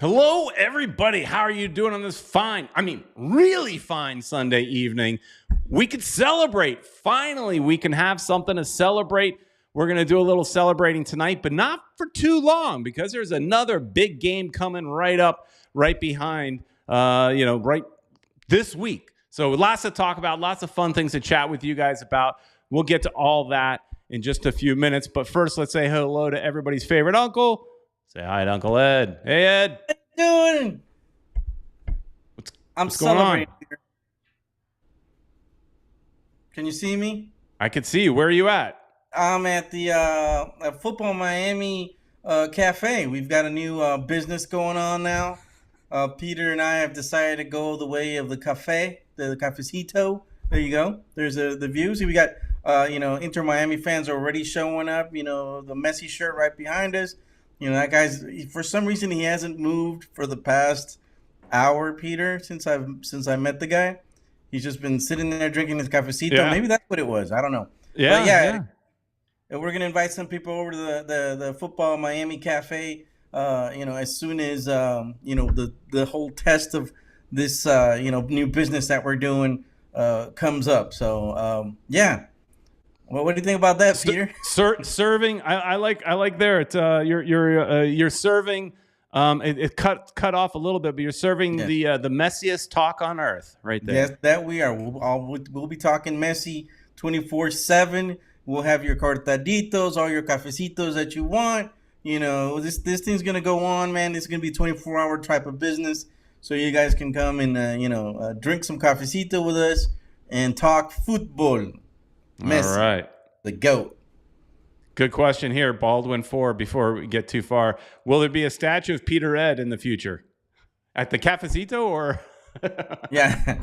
Hello, everybody. How are you doing on this really fine Sunday evening? We could celebrate. Finally, we can have something to celebrate. We're going to do a little celebrating tonight, but not for too long because there's another big game coming right behind, right this week. So lots to talk about, lots of fun things to chat with you guys about. We'll get to all that in just a few minutes. But first, let's say hello to everybody's favorite uncle. Say hi to Uncle Ed. Hey, Ed. How you doing? What's going on? Can you see me? I can see you. Where are you at? I'm at the Futbol Miami cafe. We've got a new business going on now. Peter and I have decided to go the way of the cafe, the cafecito. There you go. There's the views. We got Inter Miami fans already showing up. The Messi shirt right behind us. That guy's, for some reason, he hasn't moved for the past hour, Peter, since I met the guy. He's just been sitting there drinking his cafecito. Yeah. Maybe that's what it was. I don't know. Yeah. We're going to invite some people over to the Futbol Miami cafe, as soon as, the whole test of this, new business that we're doing comes up. So, Well, what do you think about that, Peter? Serving, I like there. It's you're serving. It cut off a little bit, but you're serving the messiest talk on earth, right there. Yes, that we are. We'll be talking Messi 24/7. We'll have your cortaditos, all your cafecitos that you want. This thing's gonna go on, man. It's gonna be 24-hour type of business, so you guys can come and drink some cafecito with us and talk football. Messi, all right. The GOAT. Good question here, Baldwin 4, before we get too far. Will there be a statue of Peter Ed in the future? At the cafecito or? Yeah.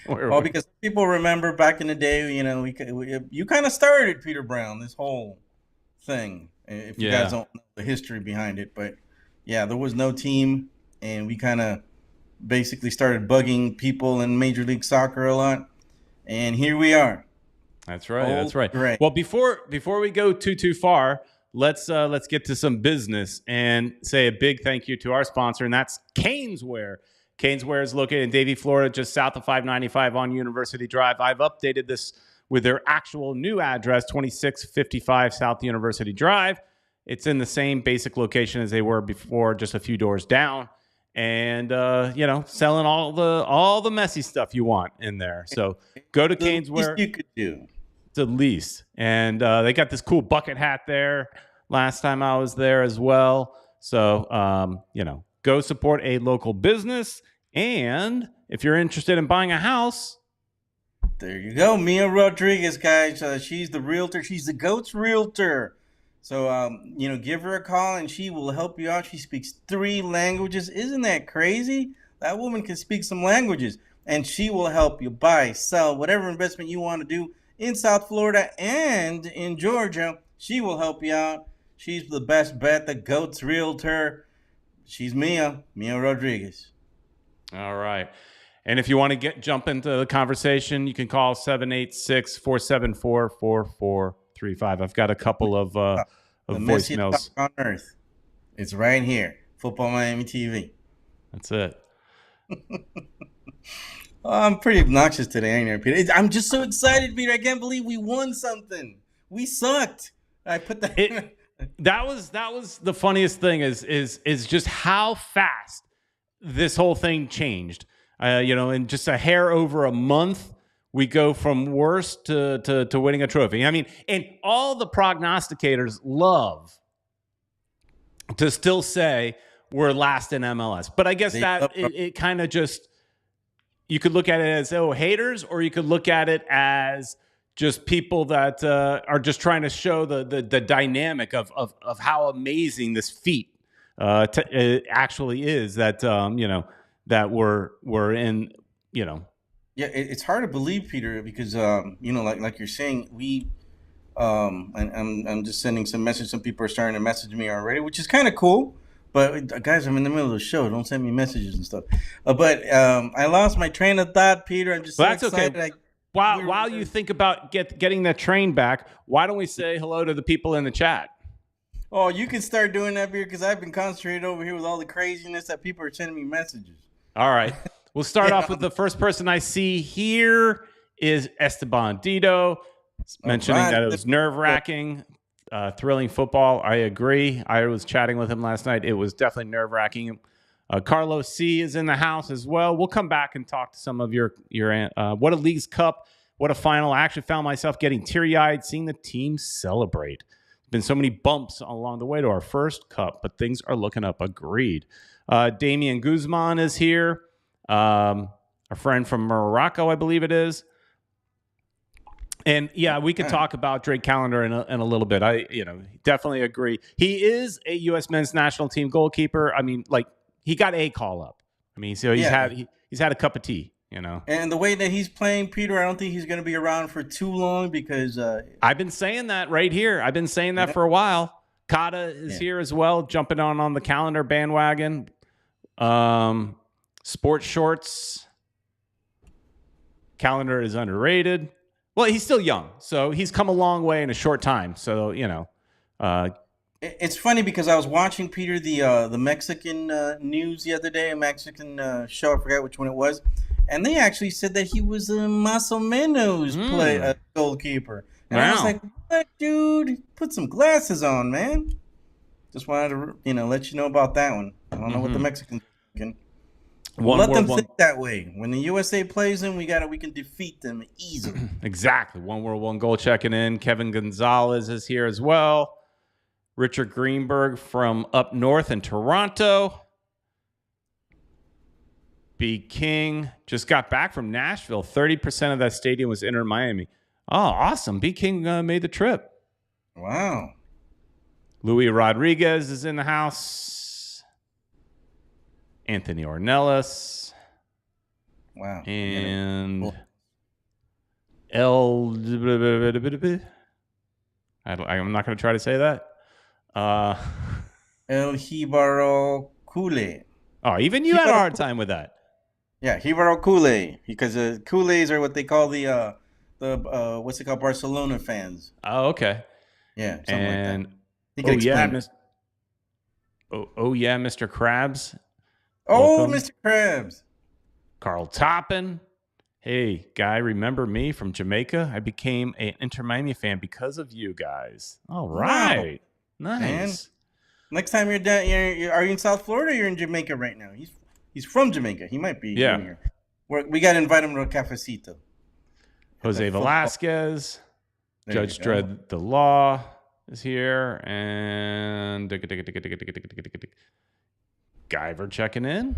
Well, because people remember back in the day, you kind of started Peter Brown, this whole thing, if you guys don't know the history behind it. But, yeah, there was no team, and we kind of basically started bugging people in Major League Soccer a lot. And here we are. That's right. That's right. Great. Well, before we go too far, let's get to some business and say a big thank you to our sponsor, and that's Caneswear. Caneswear is located in Davie, Florida, just south of 595 on University Drive. I've updated this with their actual new address, 2655 South University Drive. It's in the same basic location as they were before, just a few doors down. And selling all the Messi stuff you want in there. So go to Caneswear. You could do. The least. And they got this cool bucket hat there last time I was there as well. So, go support a local business. And if you're interested in buying a house. There you go. Mia Rodrigues, guys. She's the realtor. She's the GOAT's realtor. So, give her a call and she will help you out. She speaks 3 languages. Isn't that crazy? That woman can speak some languages. And she will help you buy, sell, whatever investment you want to do in South Florida and in Georgia. She will help you out. She's the best bet, the GOAT's realtor. She's Mia Rodrigues. All right. And if you want to jump into the conversation, you can call 786-474-4435. I've got a couple of voicemails. On Earth. It's right here. Futbol Miami TV. That's it. I'm pretty obnoxious today, ain't I, Peter? I'm just so excited, Peter. I can't believe we won something. We sucked. I put that. That was the funniest thing is just how fast this whole thing changed. In just a hair over a month, we go from worst to winning a trophy. I mean, and all the prognosticators love to still say we're last in MLS. But I guess it kind of just. You could look at it as, haters, or you could look at it as just people that are just trying to show the dynamic of how amazing this feat actually is that, that we're in, Yeah, it's hard to believe, Peter, because, like you're saying, we, and I'm just sending some messages. Some people are starting to message me already, which is kind of cool. But guys, I'm in the middle of the show. Don't send me messages and stuff. But I lost my train of thought, Peter. I'm just so excited. Okay. While you think about getting that train back, why don't we say hello to the people in the chat? Oh, you can start doing that, beer, because I've been concentrated over here with all the craziness that people are sending me messages. All right. We'll start off with the first person I see here is Esteban Dito, mentioning that it was nerve-wracking, thrilling football. I agree. I was chatting with him last night. It was definitely nerve-wracking. Carlos C is in the house as well. We'll come back and talk to some of your what a Leagues Cup, what a final. I actually found myself getting teary-eyed seeing the team celebrate. Been so many bumps along the way to our first cup, but things are looking up. Agreed. Damian Guzman is here. A friend from Morocco, I believe it is. And yeah, we could talk about Drake Callender in a little bit. I definitely agree. He is a U.S. men's national team goalkeeper. I mean, like, he got a call up. I mean, so he's had a cup of tea. And the way that he's playing, Peter, I don't think he's going to be around for too long because I've been saying that right here. I've been saying that for a while. Kata is here as well, jumping on the calendar bandwagon. Sports shorts. Calendar is underrated. Well, he's still young, so he's come a long way in a short time. So it's funny because I was watching, Peter, the Mexican news the other day, a Mexican show. I forgot which one it was. And they actually said that he was a más o menos goalkeeper. And I was like, what, dude? Put some glasses on, man. Just wanted to, let you know about that one. I don't know what the Mexicans are thinking. Let them think that way. When the USA plays them, we can defeat them easily. Exactly. 1 World 1 Goal checking in. Kevin Gonzalez is here as well. Richard Greenberg from up north in Toronto. B. King just got back from Nashville. 30% of that stadium was Inter Miami. Oh, awesome. B. King made the trip. Wow. Louis Rodrigues is in the house. Anthony Ornelas. Wow. And I'm not going to try to say that. El Hibaro Kule. Oh, even you had a hard time with that. Yeah, Hibaro Kule, because the Kulés are what they call the what's it called, Barcelona fans. Oh, okay. Yeah, something like that. Mr. Krabs. Oh, Welcome. Mr. Krabs. Carl Toppin. Hey, guy, remember me from Jamaica? I became an Inter Miami fan because of you guys. All right. Wow. Nice. Man. Next time you're down, are you in South Florida or you're in Jamaica right now? He's from Jamaica. He might be here. We got to invite him to a cafecito. Jose Velasquez. Judge Dredd the Law is here. And Guyver checking in.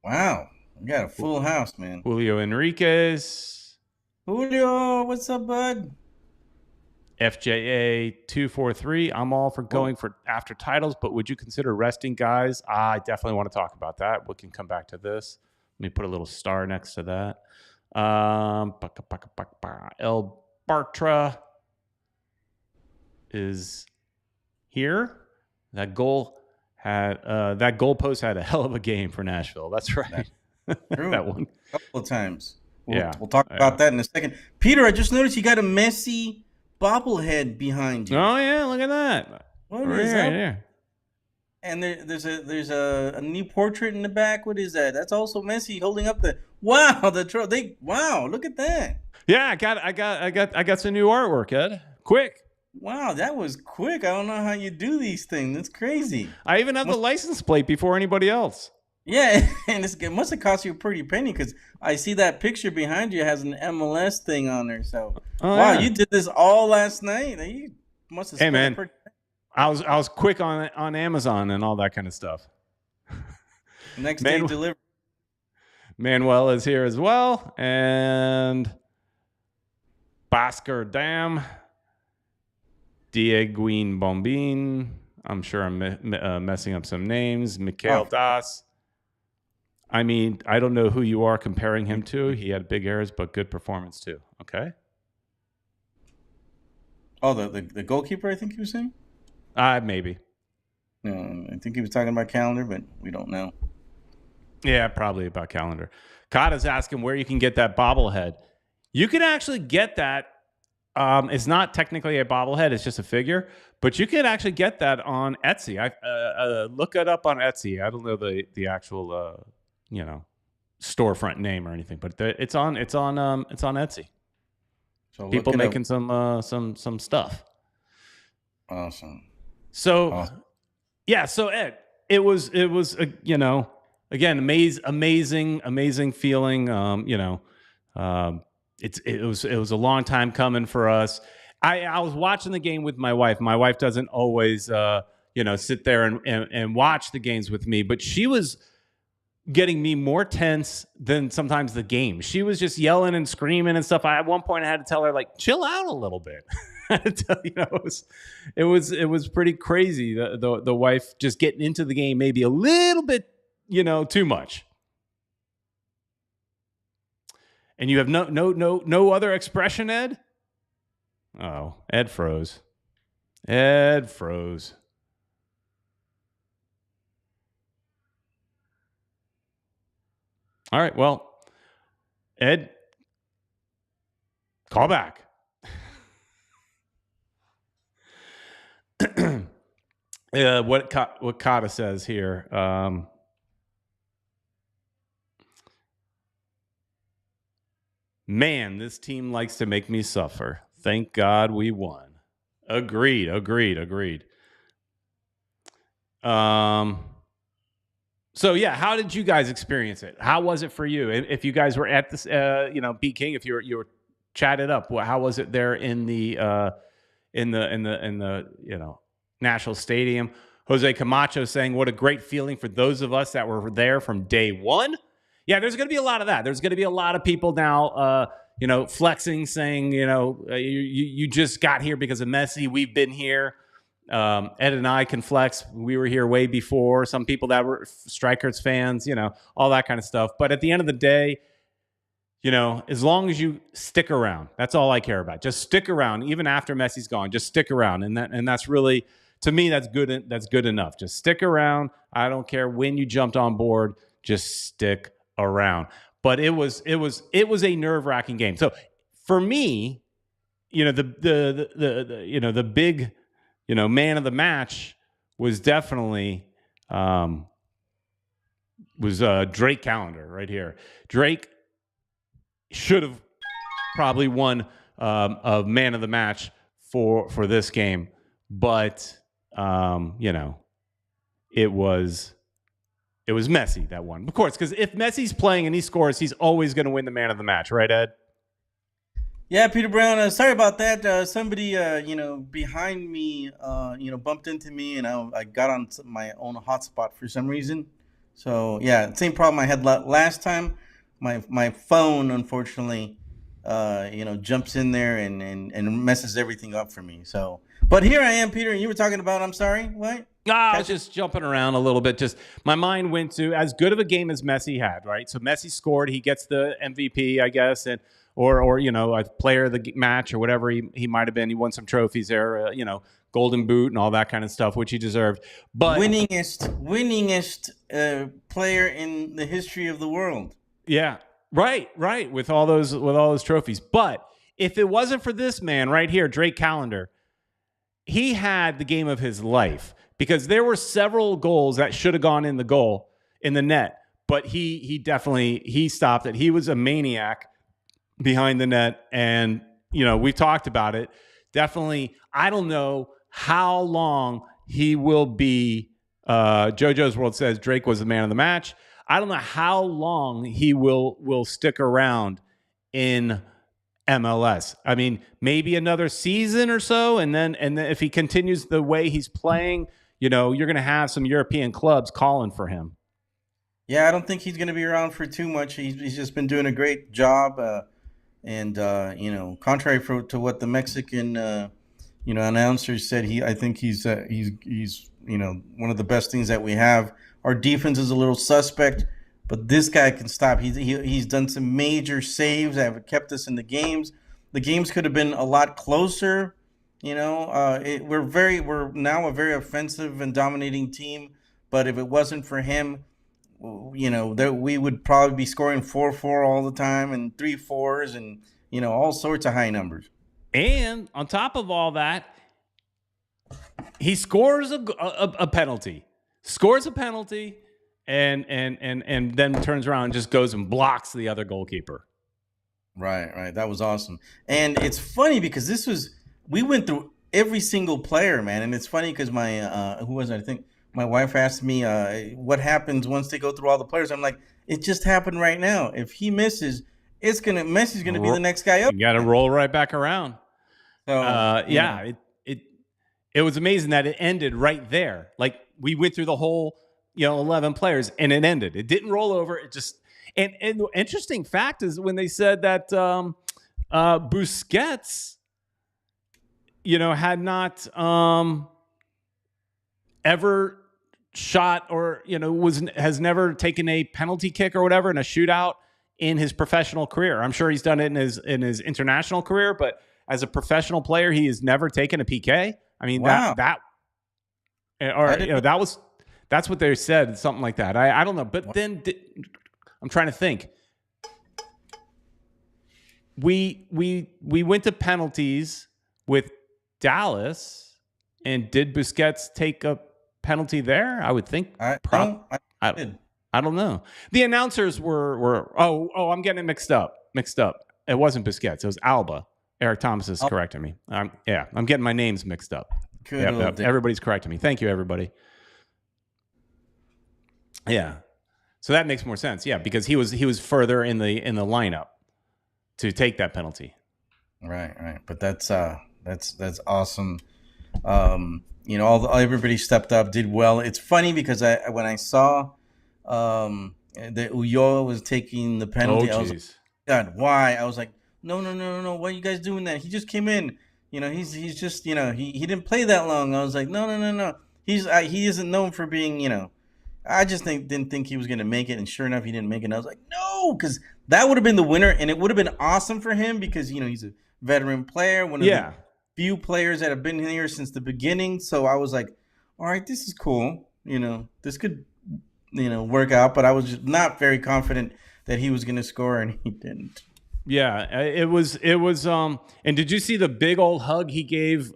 Wow. We got a full house, man. Julio Enriquez. Julio, what's up, bud? FJA 243. I'm all for going for after titles, but would you consider resting guys? I definitely want to talk about that. We can come back to this. Let me put a little star next to that. El Bartra is here. That goalpost had a hell of a game for Nashville. That's right. That one. A couple of times. We'll talk about that in a second. Peter, I just noticed you got a Messi bobblehead behind you. Oh yeah, look at that. What is that? Yeah. And there's a new portrait in the back. What is that? That's also Messi holding up the wow, look at that. Yeah, I got some new artwork, Ed. Quick. Wow, that was quick. I don't know how you do these things. That's crazy. I even have the license plate before anybody else. Yeah, and it must have cost you a pretty penny because I see that picture behind you has an MLS thing on there. So, wow, you did this all last night. You must have. Hey, man, I was quick on Amazon and all that kind of stuff. Next day delivery. Manuel is here as well, and Bhaskar Dam, Dieguin Bombin. I'm sure I'm messing up some names. Mikhail Das. I mean, I don't know who you are comparing him to. He had big errors, but good performance too. Okay. Oh, the goalkeeper, I think you were saying? Maybe. No, I think he was talking about Calendar, but we don't know. Yeah, probably about Calendar. Kata's asking where you can get that bobblehead. You can actually get that It's not technically a bobblehead; it's just a figure. But you can actually get that on Etsy. I look it up on Etsy. I don't know the actual storefront name or anything, but it's on Etsy. So People making some stuff. Awesome. So yeah, so Ed, it was again amazing feeling. It was a long time coming for us. I was watching the game with my wife. My wife doesn't always sit there and watch the games with me, but she was getting me more tense than sometimes the game. She was just yelling and screaming and stuff. At one point I had to tell her, like, chill out a little bit. It was pretty crazy. The wife just getting into the game maybe a little bit, too much. And you have no other expression, Ed? Oh, Ed froze. All right, well, Ed, call back. What Kata says here. Man, this team likes to make me suffer. Thank God we won. Agreed. So yeah, how did you guys experience it? How was it for you? If you guys were at this, Beat King, if you were chatted up, how was it there in the National Stadium? Jose Camacho saying, "What a great feeling for those of us that were there from day one." Yeah, there's going to be a lot of that. There's going to be a lot of people now, flexing, saying, you just got here because of Messi. We've been here. Ed and I can flex. We were here way before. Some people that were Strikers fans, all that kind of stuff. But at the end of the day, as long as you stick around, that's all I care about. Just stick around, even after Messi's gone. Just stick around, and that's really, to me, that's good. That's good enough. Just stick around. I don't care when you jumped on board. Just stick around. But it was a nerve-wracking game. So for me, the big man of the match was definitely Drake Callender right here. Drake should have probably won a man of the match for this game, but it was Messi that won, of course, because if Messi's playing and he scores, he's always going to win the man of the match, right, Ed? Yeah, Peter Brown. Sorry about that. Somebody, behind me, bumped into me, and I got on my own hotspot for some reason. So yeah, same problem I had last time. My phone, unfortunately, jumps in there and messes everything up for me. So, but here I am, Peter. And you were talking about, I'm sorry, what? I was just jumping around a little bit. Just my mind went to as good of a game as Messi had, right? So Messi scored. He gets the MVP, I guess, and or a player of the match or whatever he might have been. He won some trophies there, Golden Boot and all that kind of stuff, which he deserved. But winningest player in the history of the world. Yeah, right. With all those trophies. But if it wasn't for this man right here, Drake Callender, he had the game of his life. Because there were several goals that should have gone in the net, but he stopped it. He was a maniac behind the net, and we've talked about it. Definitely, I don't know how long he will be. JoJo's World says Drake was the man of the match. I don't know how long he will stick around in MLS. I mean, maybe another season or so, and then if he continues the way he's playing, you're going to have some European clubs calling for him. Yeah, I don't think he's going to be around for too much. He's just been doing a great job, and contrary to what the Mexican announcers said, I think he's one of the best things that we have. Our defense is a little suspect, but this guy can stop. He's done some major saves that have kept us in the games. The games could have been a lot closer. We're now a very offensive and dominating team. But if it wasn't for him, we would probably be scoring 4-4 all the time and 3-4s and all sorts of high numbers. And on top of all that, he scores a penalty. Scores a penalty and then turns around and just goes and blocks the other goalkeeper. Right. That was awesome. And it's funny because we went through every single player, man. And it's funny because my who was it? I think my wife asked me what happens once they go through all the players. I'm like, it just happened right now. If he misses, Messi's gonna be the next guy up. You got to roll right back around. So it was amazing that it ended right there. Like we went through the whole 11 players and it ended. It didn't roll over. It just and the interesting fact is when they said that Busquets, had not ever shot or has never taken a penalty kick or whatever in a shootout in his professional career. I'm sure he's done it in his international career, but as a professional player, he has never taken a PK. I mean, wow. That's what they said, something like that. I don't know, but then I'm trying to think. We went to penalties with Dallas, and did Busquets take a penalty there? I would think. I don't know. The announcers were I'm getting it mixed up. It wasn't Busquets. It was Alba. Eric Thomas is correcting me. I'm getting my names mixed up. Yep. Everybody's correcting me. Thank you, everybody. Yeah. So that makes more sense. Yeah, because he was further in the lineup to take that penalty. Right. But that's awesome. Everybody stepped up, did well. It's funny because when I saw that Ulloa was taking the penalty, I was like, God, why? I was like, no. Why are you guys doing that? He just came in. He's just, he didn't play that long. I was like, no. He isn't known for being, I just didn't think he was going to make it. And sure enough, he didn't make it. And I was like, no, because that would have been the winner. And it would have been awesome for him because, he's a veteran player. One of the few players that have been here since the beginning. So I was like, all right, this is cool. This could, work out. But I was just not very confident that he was going to score, and he didn't. Yeah, it was. And did you see the big old hug he gave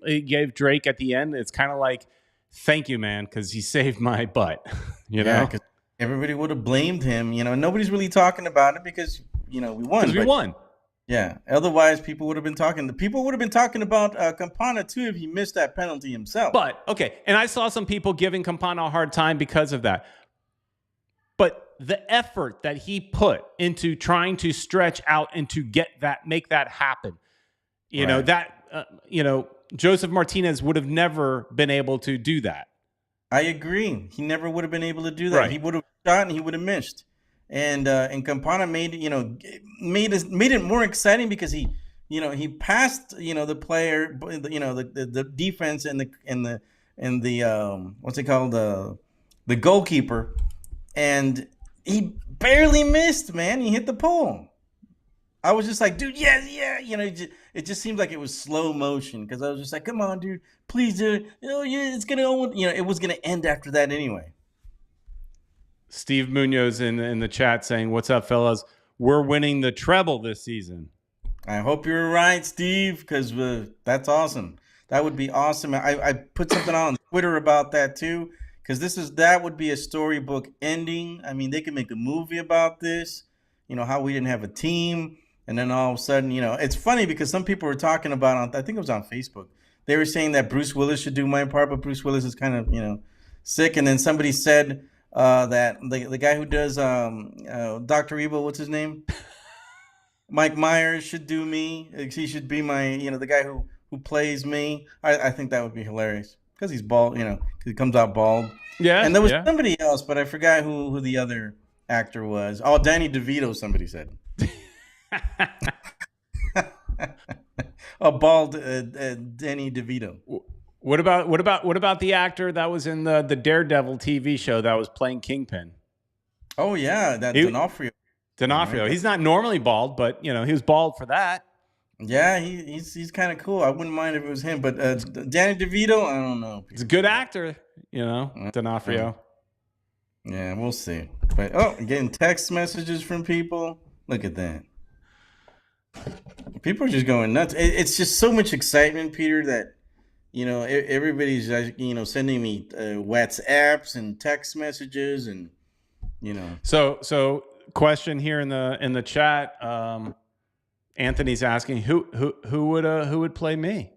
Drake at the end? It's kind of like, thank you, man, because he saved my butt. Yeah, because everybody would have blamed him. Nobody's really talking about it because we won. Because we won. Yeah. Otherwise, people would have been talking. People would have been talking about Campana too if he missed that penalty himself. But okay, and I saw some people giving Campana a hard time because of that. But the effort that he put into trying to stretch out and to make that happen, Joseph Martinez would have never been able to do that. I agree. He never would have been able to do that. Right. He would have shot and he would have missed. And Campana made it more exciting because he passed the player, the defense and the what's it called, the goalkeeper, and he barely missed, man. He hit the pole. I was just like, dude, yeah. It just seemed like it was slow motion because I was just like, come on, dude, please do it. It's gonna, it was gonna end after that anyway. Steve Munoz in the chat saying, "What's up, fellas? We're winning the treble this season." I hope you're right, Steve, because that's awesome. That would be awesome. I put something on Twitter about that too, because that would be a storybook ending. I mean, they could make a movie about this. How we didn't have a team. And then all of a sudden, it's funny because some people were talking about, I think it was on Facebook, they were saying that Bruce Willis should do my part, but Bruce Willis is kind of, sick. And then somebody said that the guy who does Dr. Evil, what's his name? Mike Myers should do me. He should be my, the guy who plays me. I think that would be hilarious because he's bald, because he comes out bald. Yeah. And there was somebody else, but I forgot who the other actor was. Oh, Danny DeVito, somebody said. A bald Danny DeVito. What about the actor that was in the Daredevil TV show that was playing Kingpin? Oh yeah, D'Onofrio. D'Onofrio. He's not normally bald, but he was bald for that. Yeah, he's kind of cool. I wouldn't mind if it was him, but Danny DeVito, I don't know. He's a good actor, D'Onofrio. Yeah, we'll see. But getting text messages from people. Look at that. People are just going nuts. It's just so much excitement, Peter, that everybody's sending me WhatsApps and text messages, and So question here in the chat. Anthony's asking who would play me?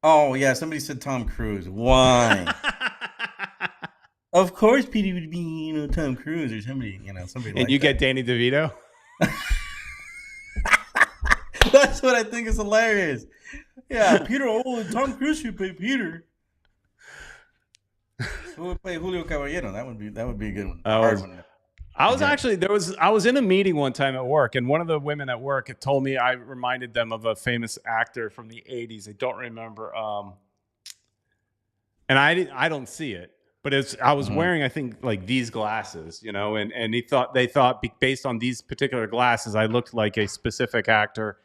Oh yeah, somebody said Tom Cruise. Why? Of course, Peter would be Tom Cruise or somebody somebody. And like you that. get Danny DeVito. That's what I think is hilarious. Yeah, Peter. Oh, Tom Cruise should play Peter. Who would play Julio Caballero? That would be a good one. Hard one. I was in a meeting one time at work, and one of the women at work had told me I reminded them of a famous actor from the 80s. I don't remember. And I don't see it, but I was wearing, I think, like these glasses, and they thought based on these particular glasses, I looked like a specific actor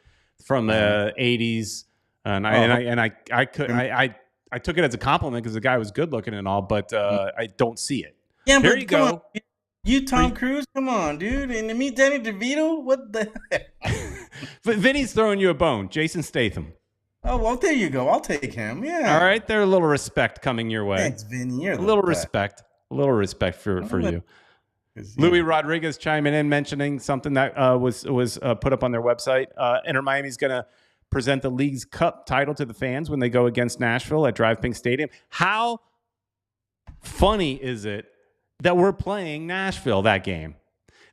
from the 80s. And I took it as a compliment because the guy was good looking and all, but I don't see it. Yeah, here but you go. On. You Tom Cruise? Come on, dude. And to meet Danny DeVito? What the heck? But Vinny's throwing you a bone. Jason Statham. Oh, well, there you go. I'll take him. Yeah. All right. There's a little respect coming your way. Thanks, Vinny. You're a little respect. A little respect for you. Louis Rodrigues chiming in, mentioning something that was put up on their website. Inter Miami's going to present the League's Cup title to the fans when they go against Nashville at Drive Pink Stadium. How funny is it that we're playing Nashville that game?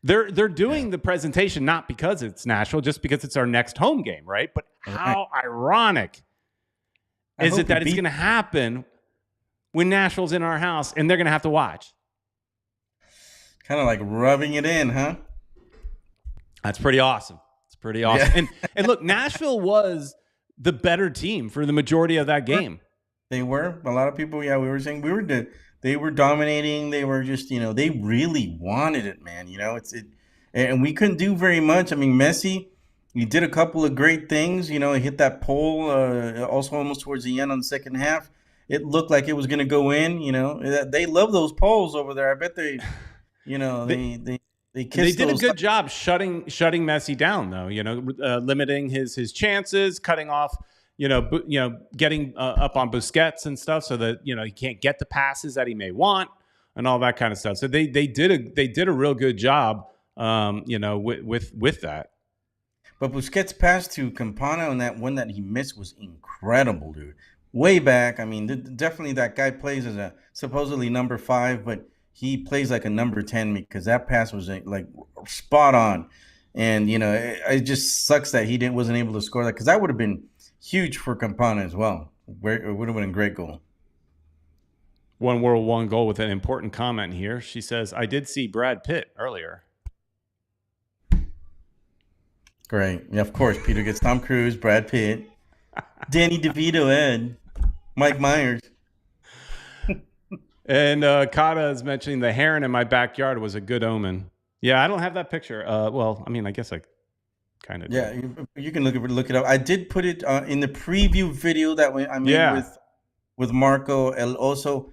They're doing the presentation not because it's Nashville, just because it's our next home game, right? But how ironic is it that it's going to happen when Nashville's in our house and they're going to have to watch? Kind of like rubbing it in, huh? That's pretty awesome. It's pretty awesome. Yeah. And look, Nashville was the better team for the majority of that game. They were. A lot of people, we were saying they were dominating. They were just, they really wanted it, man. And we couldn't do very much. I mean, Messi, he did a couple of great things. He hit that pole also almost towards the end on the second half. It looked like it was going to go in. They love those poles over there. I bet they, they did a good job shutting Messi down, though. Limiting his chances, cutting off. Getting up on Busquets and stuff, so that he can't get the passes that he may want and all that kind of stuff. So they did a real good job, with that. But Busquets' pass to Campana and that one that he missed was incredible, dude. Way back. I mean, definitely that guy plays as a supposedly number 5, but he plays like a number 10 because that pass was like spot on. And it just sucks that he wasn't able to score that, because that would have been huge for Campana as well. It would have been a great goal. One world, one goal with an important comment here. She says, I did see Brad Pitt earlier. Great. Yeah, of course. Peter gets Tom Cruise, Brad Pitt, Danny DeVito, Ed, Mike Myers. And Kata is mentioning the heron in my backyard was a good omen. Yeah, I don't have that picture. Well, I mean, I guess I kind of. Yeah, you can look it up. I did put it in the preview video that I made with Marco El Oso.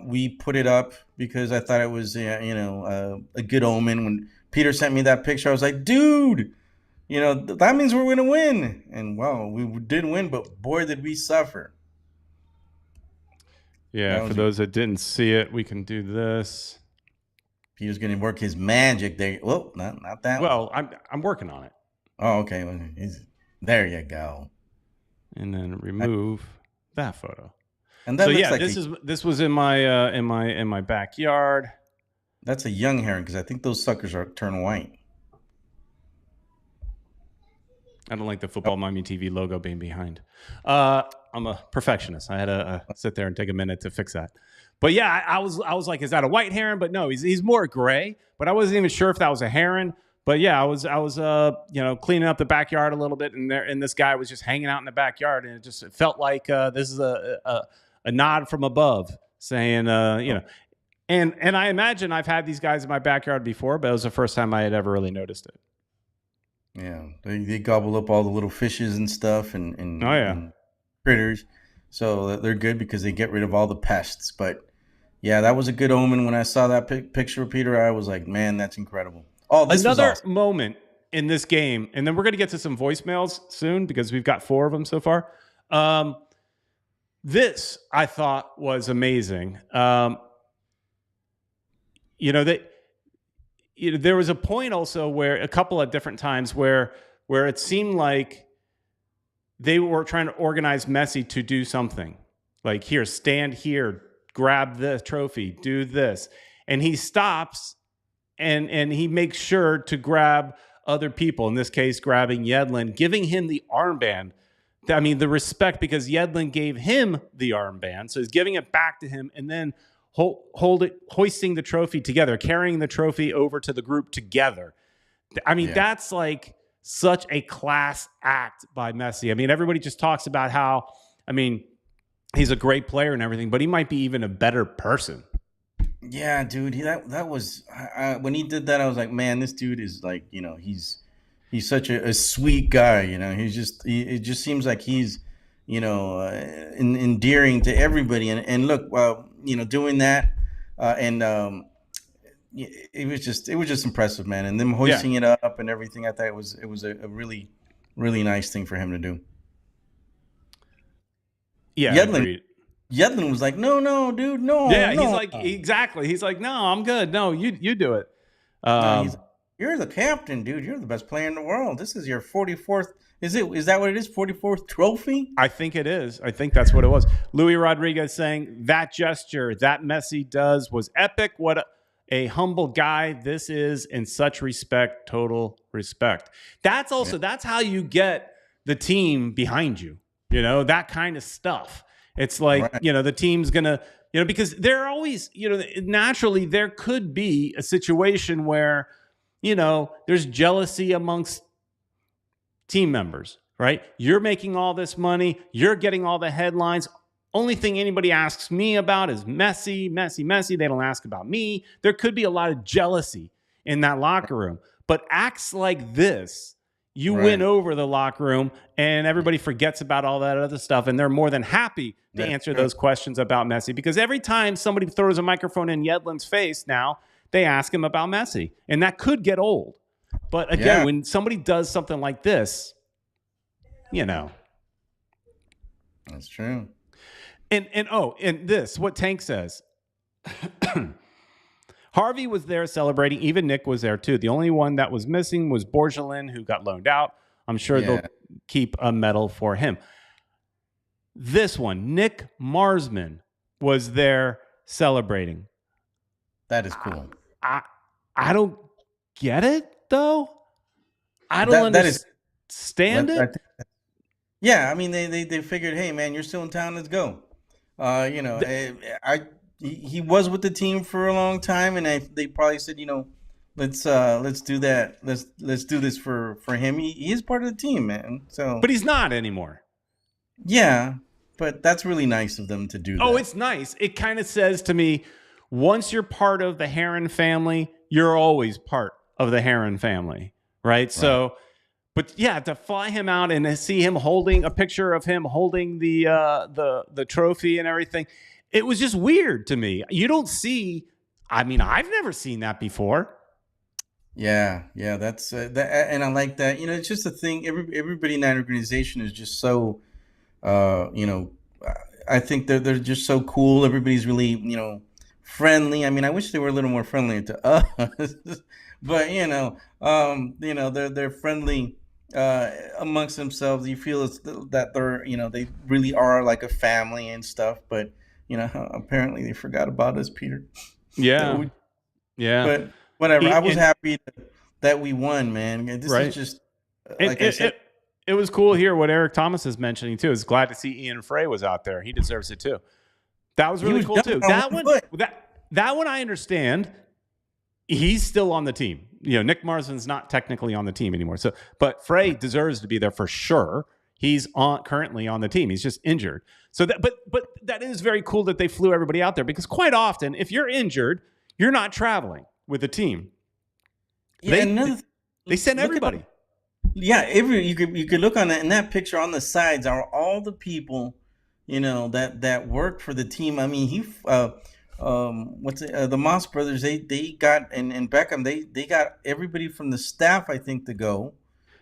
We put it up because I thought it was a good omen. When Peter sent me that picture, I was like, dude, that means we're going to win. And well, we did win, but boy, did we suffer. Yeah, for those that didn't see it, we can do this. Peter's going to work his magic there. Well, not that. Well, I'm working on it. Oh, okay. There you go. And then remove that photo. And that looks like this was in my backyard. That's a young heron, because I think those suckers turn white. I don't like the Futbol Miami TV logo being behind. I'm a perfectionist. I had to sit there and take a minute to fix that. But yeah, I was like, is that a white heron? But no, he's more gray. But I wasn't even sure if that was a heron. But yeah, I was cleaning up the backyard a little bit, and this guy was just hanging out in the backyard, and it felt like this is a nod from above, saying and I imagine I've had these guys in my backyard before, but it was the first time I had ever really noticed it. Yeah, they gobble up all the little fishes and stuff and and critters, so they're good because they get rid of all the pests. But yeah, that was a good omen. When I saw that picture of Peter, I was like, man, that's incredible. Oh, this another was awesome. moment in this game, and then we're going to get to some voicemails soon because we've got 4 of them so far. This I thought was amazing. There was a point also where a couple of different times where it seemed like they were trying to organize Messi to do something. Like, here, stand here, grab the trophy, do this. And he stops and he makes sure to grab other people, in this case, grabbing Yedlin, giving him the armband. I mean, the respect, because Yedlin gave him the armband. So he's giving it back to him and then hoisting the trophy together, carrying the trophy over to the group together. I mean, that's like such a class act by Messi. I mean, everybody just talks about how, I mean, he's a great player and everything, but he might be even a better person. Yeah, dude. That was when he did that. I was like, man, this dude is like, he's such a sweet guy. It just seems like he's, endearing to everybody. And look, doing that, it was just impressive, man. And them hoisting it up and everything. I thought it was a really, really nice thing for him to do. Yeah, Yedlin was like, no, dude, no. Yeah, no. he's like, exactly. He's like, no, I'm good. No, you do it. You're the captain, dude. You're the best player in the world. This is your 44th. Is that what it is? 44th trophy? I think it is. I think that's what it was. Louis Rodrigues saying that gesture that Messi does was epic. What a humble guy this is, in such respect, total respect. That's how you get the team behind you. That kind of stuff. It's like, the team's going to, because they're always, naturally there could be a situation where, there's jealousy amongst team members, right? You're making all this money. You're getting all the headlines. Only thing anybody asks me about is Messi. They don't ask about me. There could be a lot of jealousy in that locker room. But acts like this, you win over the locker room and everybody forgets about all that other stuff. And they're more than happy to answer those questions about Messi, because every time somebody throws a microphone in Yedlin's face now, they ask him about Messi, and that could get old. But again, when somebody does something like this, that's true. And this, what Tank says, Harvey was there celebrating. Even Nick was there too. The only one that was missing was Borgelin, who got loaned out. I'm sure they'll keep a medal for him. This one, Nick Marsman, was there celebrating. That is cool. I don't get it, though. I don't understand it. Yeah, I mean, they figured, hey, man, you're still in town. Let's go. He was with the team for a long time, and they probably said, let's do that. Let's do this for him. He is part of the team, man. So, but he's not anymore. Yeah, but that's really nice of them to do that. Oh, it's nice. It kind of says to me, once you're part of the Heron family, you're always part of the Heron family, right? So, but yeah, to fly him out and see him holding a picture of him holding the trophy and everything, it was just weird to me. You don't see. I mean, I've never seen that before. Yeah, that's that, and I like that. It's just a thing. Everybody in that organization is just so, I think they're just so cool. Everybody's really, friendly. I mean, I wish they were a little more friendly to us, but they're friendly amongst themselves. You feel that they're, they really are like a family and stuff. But apparently they forgot about us, Peter. Yeah, But whatever. I was happy that we won, man. This is just like I said. It was cool here. What Eric Thomas is mentioning too is glad to see Ian Frey was out there. He deserves it too. That was really cool too. That one I understand. He's still on the team. Nick Marsman's not technically on the team anymore. So, but Frey deserves to be there for sure. He's currently on the team. He's just injured. So but that is very cool that they flew everybody out there, because quite often, if you're injured, you're not traveling with the team. Yeah, they send everybody. You could look on that, in that picture on the sides are all the people, that work for the team. I mean, what's it, the Moss brothers, they got and Beckham, they got everybody from the staff, I think, to go.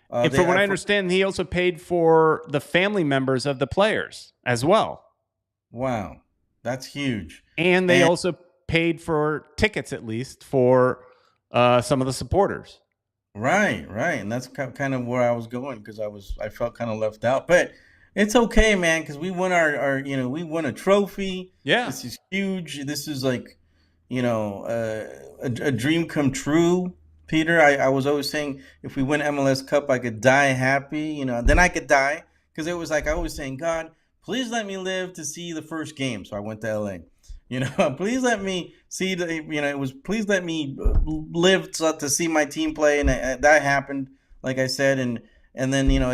And from what I understand, he also paid for the family members of the players as well. Wow, that's huge. And they also paid for tickets, at least, for some of the supporters. Right, and that's kind of where I was going, because I felt kind of left out, but it's okay, man, because we won our we won a trophy. Yeah, this is huge. This is like, a dream come true. Peter, I was always saying, if we win MLS Cup, I could die happy, then I could die, because it was like I was saying, God, please let me live to see the first game. So I went to LA. Please let me see it was, please let me live to see my team play, and that happened, like I said, and then now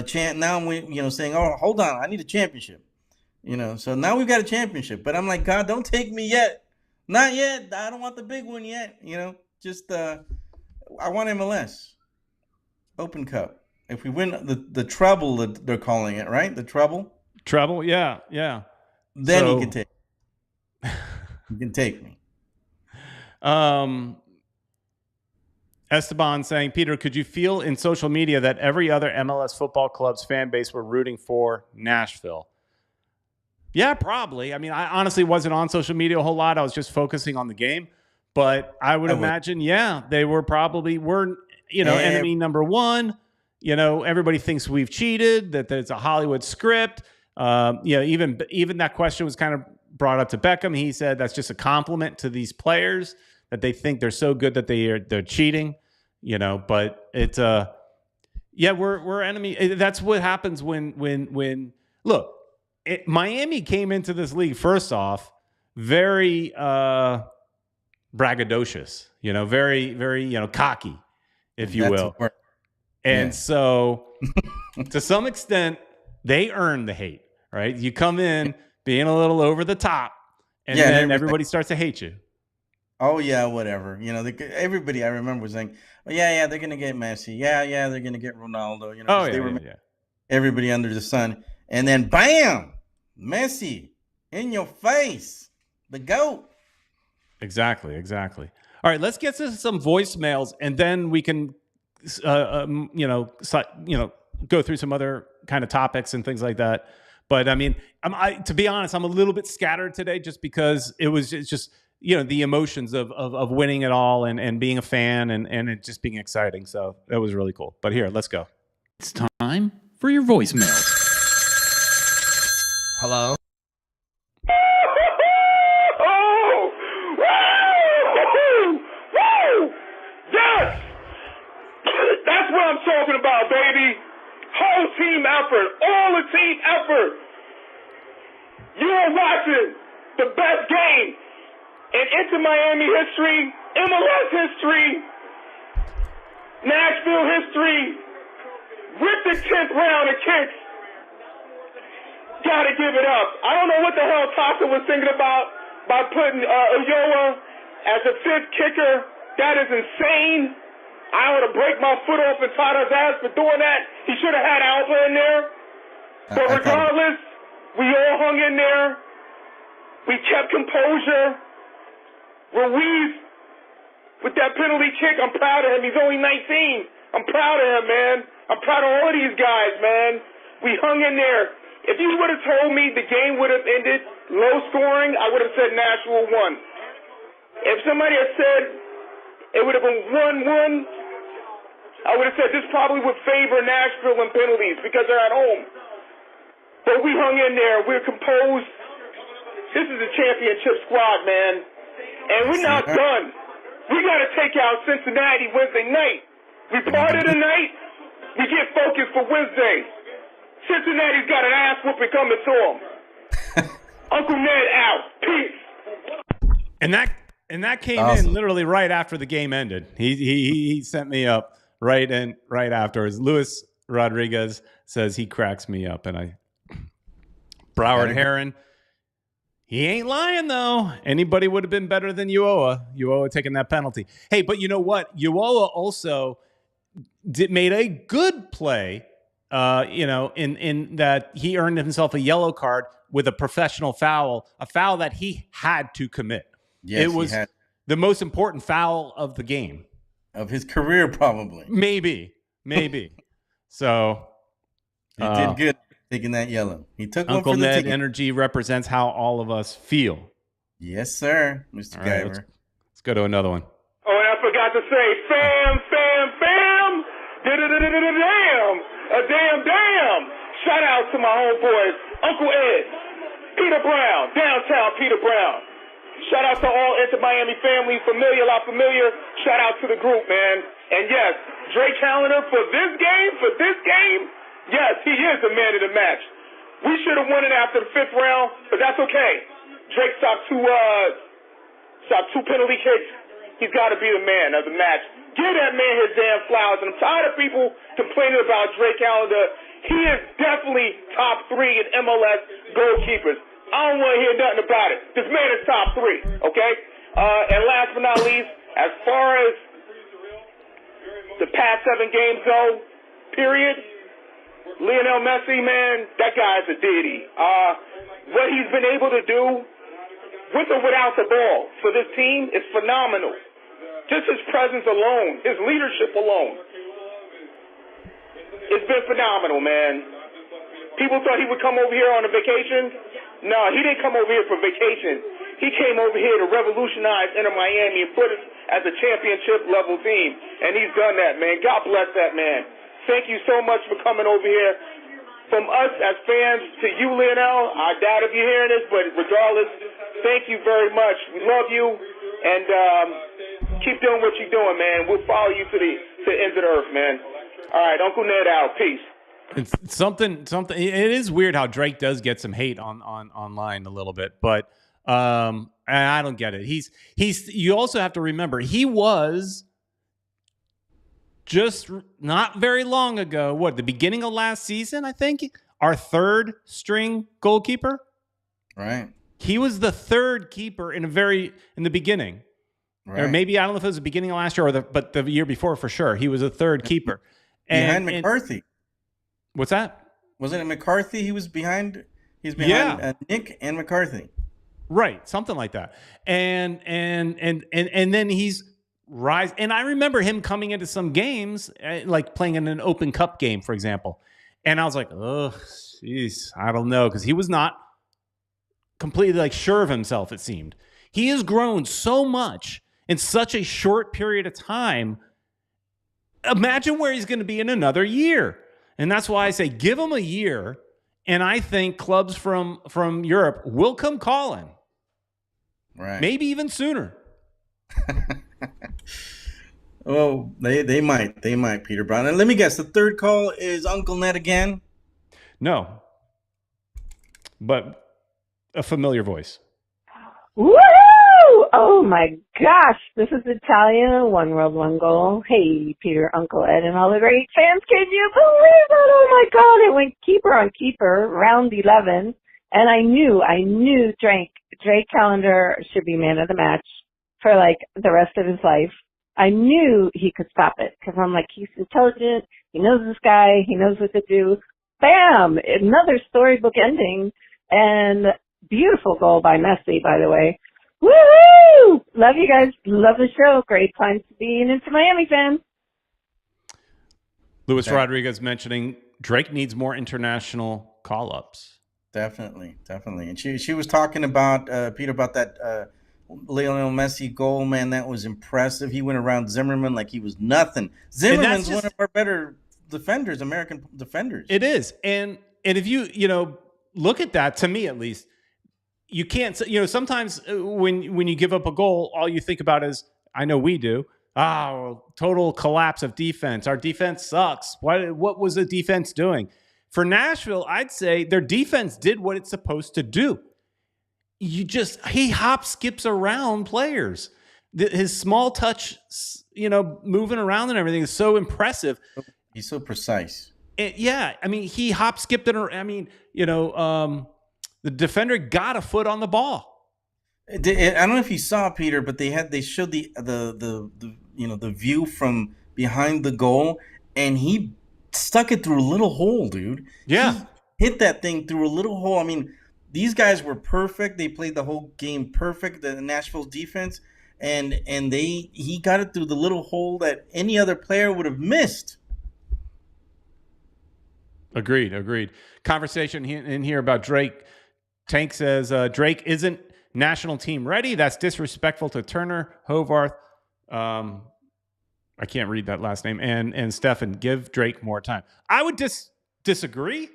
I'm saying, oh, hold on, I need a championship, so now we've got a championship, but I'm like, God, don't take me yet, not yet. I don't want the big one yet, just I want MLS Open Cup. If we win the treble, they're calling it, right? The treble, yeah. Then you can take. You can take me. Esteban saying, Peter, could you feel in social media that every other MLS football club's fan base were rooting for Nashville? Yeah, probably. I mean, I honestly wasn't on social media a whole lot. I was just focusing on the game. But I would imagine, yeah, they were enemy number one. Everybody thinks we've cheated, that it's a Hollywood script. Even that question was kind of brought up to Beckham. He said that's just a compliment to these players, that they think they're so good that they're cheating. But it's we're enemy. That's what happens when look, Miami came into this league first off very braggadocious, very, very, cocky, if you will. And so to some extent, they earn the hate, right? You come in being a little over the top, and then everybody starts to hate you. Oh, yeah, whatever. Everybody I remember was saying, oh, yeah, they're going to get Messi. Yeah, they're going to get Ronaldo. Everybody under the sun. And then, bam, Messi in your face, the GOAT. Exactly. All right, let's get to some voicemails, and then we can, go through some other kind of topics and things like that. But I mean, to be honest, I'm a little bit scattered today, just because it's just the emotions of winning it all and being a fan and it just being exciting. So that was really cool. But here, let's go. It's time for your voicemails. Hello. Yes! That's what I'm talking about, baby. Whole team effort. All the team effort. You are watching the best game in Inter Miami history, MLS history, Nashville history, with the 10th round of kicks. Gotta give it up. I don't know what the hell Taka was thinking about by putting Ulloa as a 5th kicker. That is insane. I ought to break my foot off and Tata's ass for doing that. He should have had Alba in there. But regardless, we all hung in there. We kept composure. Ruiz, with that penalty kick, I'm proud of him. He's only 19. I'm proud of him, man. I'm proud of all of these guys, man. We hung in there. If you would have told me the game would have ended low scoring, I would have said Nashville won. If somebody had said it would have been 1-1, I would have said this probably would favor Nashville in penalties because they're at home. But we hung in there. We're composed. This is a championship squad, man. And we're not done. We got to take out Cincinnati Wednesday night. We party tonight. We get focused for Wednesday. Cincinnati's got an ass whooping coming to them. Uncle Ned out. Peace. And that came in literally right after the game ended. He sent me up right afterwards. Luis Rodrigues says he cracks me up, and Broward Heron. He ain't lying, though. Anybody would have been better than Ulloa taking that penalty. Hey, but you know what? Ulloa also made a good play, in that he earned himself a yellow card with a professional foul, a foul that he had to commit. Yes, it was he had. the most important foul of the game. Of his career, probably. Maybe. So He did good taking that yellow. He took Uncle one for the Ned team. energy represents how all of us feel. Yes, sir, Mr. All right, Guyver. let's go to another one. Oh, and I forgot to say, fam. Damn. Shout out to my homeboys, Uncle Ed, Peter Brown, downtown Peter Brown. Shout out to all Inter Miami family, familiar, la familiar. Shout out to the group, man. And yes, Drake Callender for this game, yes, he is the man of the match. We should have won it after the 5th round, but that's okay. Drake stopped two penalty kicks. He's got to be the man of the match. Give that man his damn flowers. And I'm tired of people complaining about Drake Callender. He is definitely top 3 in MLS goalkeepers. I don't want to hear nothing about it. This man is top 3, okay? And last but not least, as far as the past 7 games go, period, Lionel Messi, man, that guy's a deity. What he's been able to do with or without the ball for this team is phenomenal. Just his presence alone, his leadership alone. It's been phenomenal, man. People thought he would come over here on a vacation. No, he didn't come over here for vacation. He came over here to revolutionize Inter Miami and put us as a championship level team. And he's done that, man. God bless that man. Thank you so much for coming over here. From us as fans to you, Lionel, I doubt if you're hearing this, but regardless, thank you very much. We love you, and keep doing what you're doing, man. We'll follow you to the ends of the earth, man. All right, Uncle Ned out. Peace. It's something. It is weird how Drake does get some hate on online a little bit, but I don't get it. He's. You also have to remember he was just not very long ago. The beginning of last season, I think, our 3rd string goalkeeper. Right. He was the 3rd keeper in the beginning, Right. or maybe I don't know if it was the beginning of last year but the year before for sure. He was a 3rd keeper. Behind McCarthy. What's that? Wasn't it McCarthy he was behind? He's behind Nick and McCarthy. Right, something like that. And then he's rise. And I remember him coming into some games, like playing in an Open Cup game, for example. And I was like, oh, jeez, I don't know, because he was not completely sure of himself. It seemed he has grown so much in such a short period of time. Imagine where he's going to be in another year. And that's why I say give him a year, and I think clubs from Europe will come calling. Right. Maybe even sooner. Well, they might, Peter Brown. And let me guess, the 3rd call is Uncle Ned again? No. But a familiar voice. Woohoo! Oh my gosh, this is Italia, One World, One Goal. Hey, Peter, Uncle Ed, and all the great fans, can you believe it? Oh my God, it went keeper on keeper, round 11, and I knew Drake Callender should be man of the match for the rest of his life. I knew he could stop it because I'm he's intelligent, he knows this guy, he knows what to do. Bam! Another storybook ending, and beautiful goal by Messi, by the way. Woohoo! Love you guys. Love the show. Great time to be an Inter Miami fan. Luis Rodrigues mentioning Drake needs more international call-ups. Definitely. And she was talking about, Peter, about that Lionel Messi goal, man. That was impressive. He went around Zimmerman like he was nothing. Zimmerman's one of our better defenders, American defenders. It is. And if you look at that, to me at least, you can't, sometimes when you give up a goal, all you think about is, I know we do, total collapse of defense. Our defense sucks. What was the defense doing? For Nashville, I'd say their defense did what it's supposed to do. He skips around players. His small touch, moving around and everything is so impressive. He's so precise. He skipped it. The defender got a foot on the ball. I don't know if you saw, Peter, but they showed the view from behind the goal, and he stuck it through a little hole, dude. Yeah, he hit that thing through a little hole. I mean, these guys were perfect. They played the whole game perfect. The Nashville defense, and he got it through the little hole that any other player would have missed. Agreed. Conversation in here about Drake. Tank says Drake isn't national team ready. That's disrespectful to Turner, Hovarth. I can't read that last name. And Stefan, give Drake more time. I would disagree.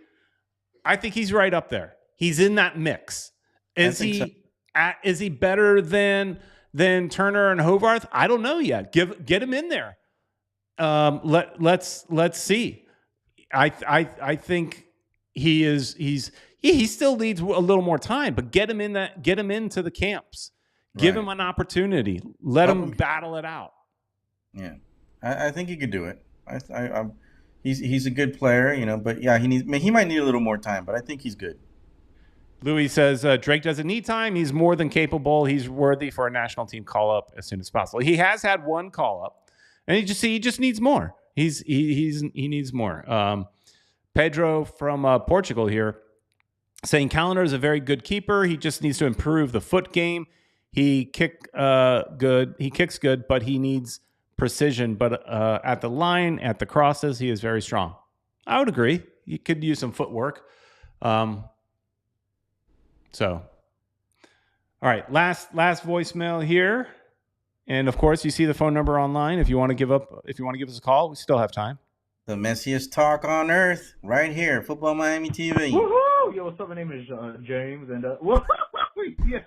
I think he's right up there. He's in that mix. Is he better than Turner and Hovarth? I don't know yet. Get him in there. Let's see. I think he still needs a little more time, but get him into the camps. Give him an opportunity. Let him battle it out. Yeah. I think he could do it. He's a good player, but yeah, he might need a little more time, but I think he's good. Louis says Drake doesn't need time. He's more than capable. He's worthy for a national team call up as soon as possible. He has had one call up, and he just needs more. He needs more. Pedro from Portugal here saying Callender is a very good keeper. He just needs to improve the foot game. He kicks good, but he needs precision. But at the line, at the crosses, he is very strong. I would agree. He could use some footwork. All right, last voicemail here. And of course, you see the phone number online. If you want to give us a call, we still have time. The messiest talk on earth, right here, Futbol Miami TV. Woohoo! Yo, what's up? My name is James, and yes,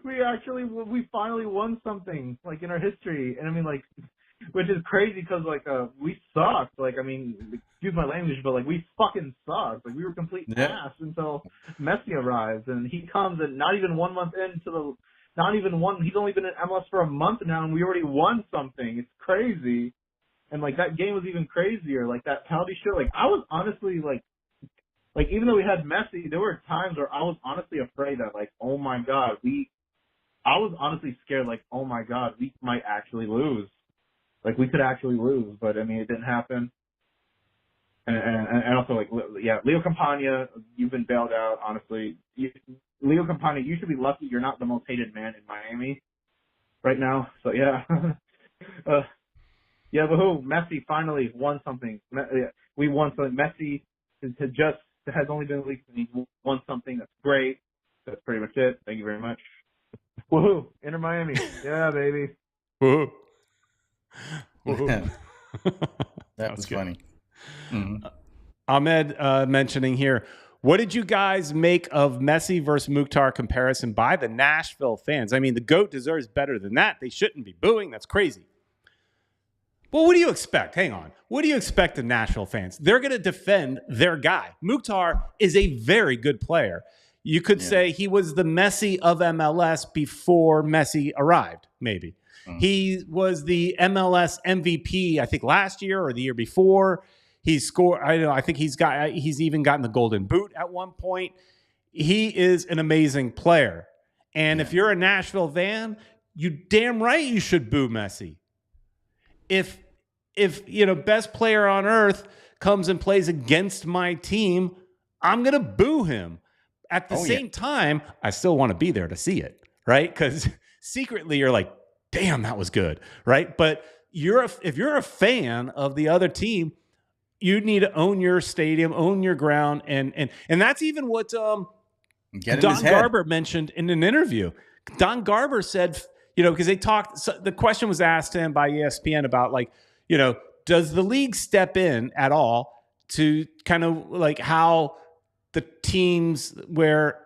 we finally won something like in our history, and I mean which is crazy because we sucked. Excuse my language, but we fucking sucked. We were complete ass until Messi arrives, and he comes and not even 1 month into he's only been in MLS for a month now, and we already won something. It's crazy. And that game was even crazier. That penalty shoot. I was honestly even though we had Messi, there were times where I was honestly afraid that oh my God, I was honestly scared oh my God, we might actually lose. We could actually lose, but I mean it didn't happen. And also Leo Campagna, you've been bailed out. Honestly, Leo Campagna, you should be lucky you're not the most hated man in Miami right now. So yeah. Yeah, but Messi finally won something. We won something. Messi has only been released and he won something. That's great. That's pretty much it. Thank you very much. Woohoo! Inter Miami. Yeah, baby. Woohoo! That was funny. Mm-hmm. Ahmed mentioning here, what did you guys make of Messi versus Mukhtar comparison by the Nashville fans? I mean, the GOAT deserves better than that. They shouldn't be booing. That's crazy. Well, what do you expect? Hang on. What do you expect the Nashville fans? They're going to defend their guy. Mukhtar is a very good player. You could say he was the Messi of MLS before Messi arrived, maybe. Mm-hmm. He was the MLS MVP, I think, last year or the year before. He scored. I think he's even gotten the Golden Boot at one point. He is an amazing player. And if you're a Nashville fan, you damn right you should boo Messi. If best player on earth comes and plays against my team, I'm going to boo him. At the same time, I still want to be there to see it, right? Because secretly you're like, damn, that was good, right? But if you're a fan of the other team, you need to own your stadium, own your ground, and that's even what Don Garber mentioned in an interview. Don Garber said, because they talked. So the question was asked to him by ESPN about does the league step in at all to kind of how the teams where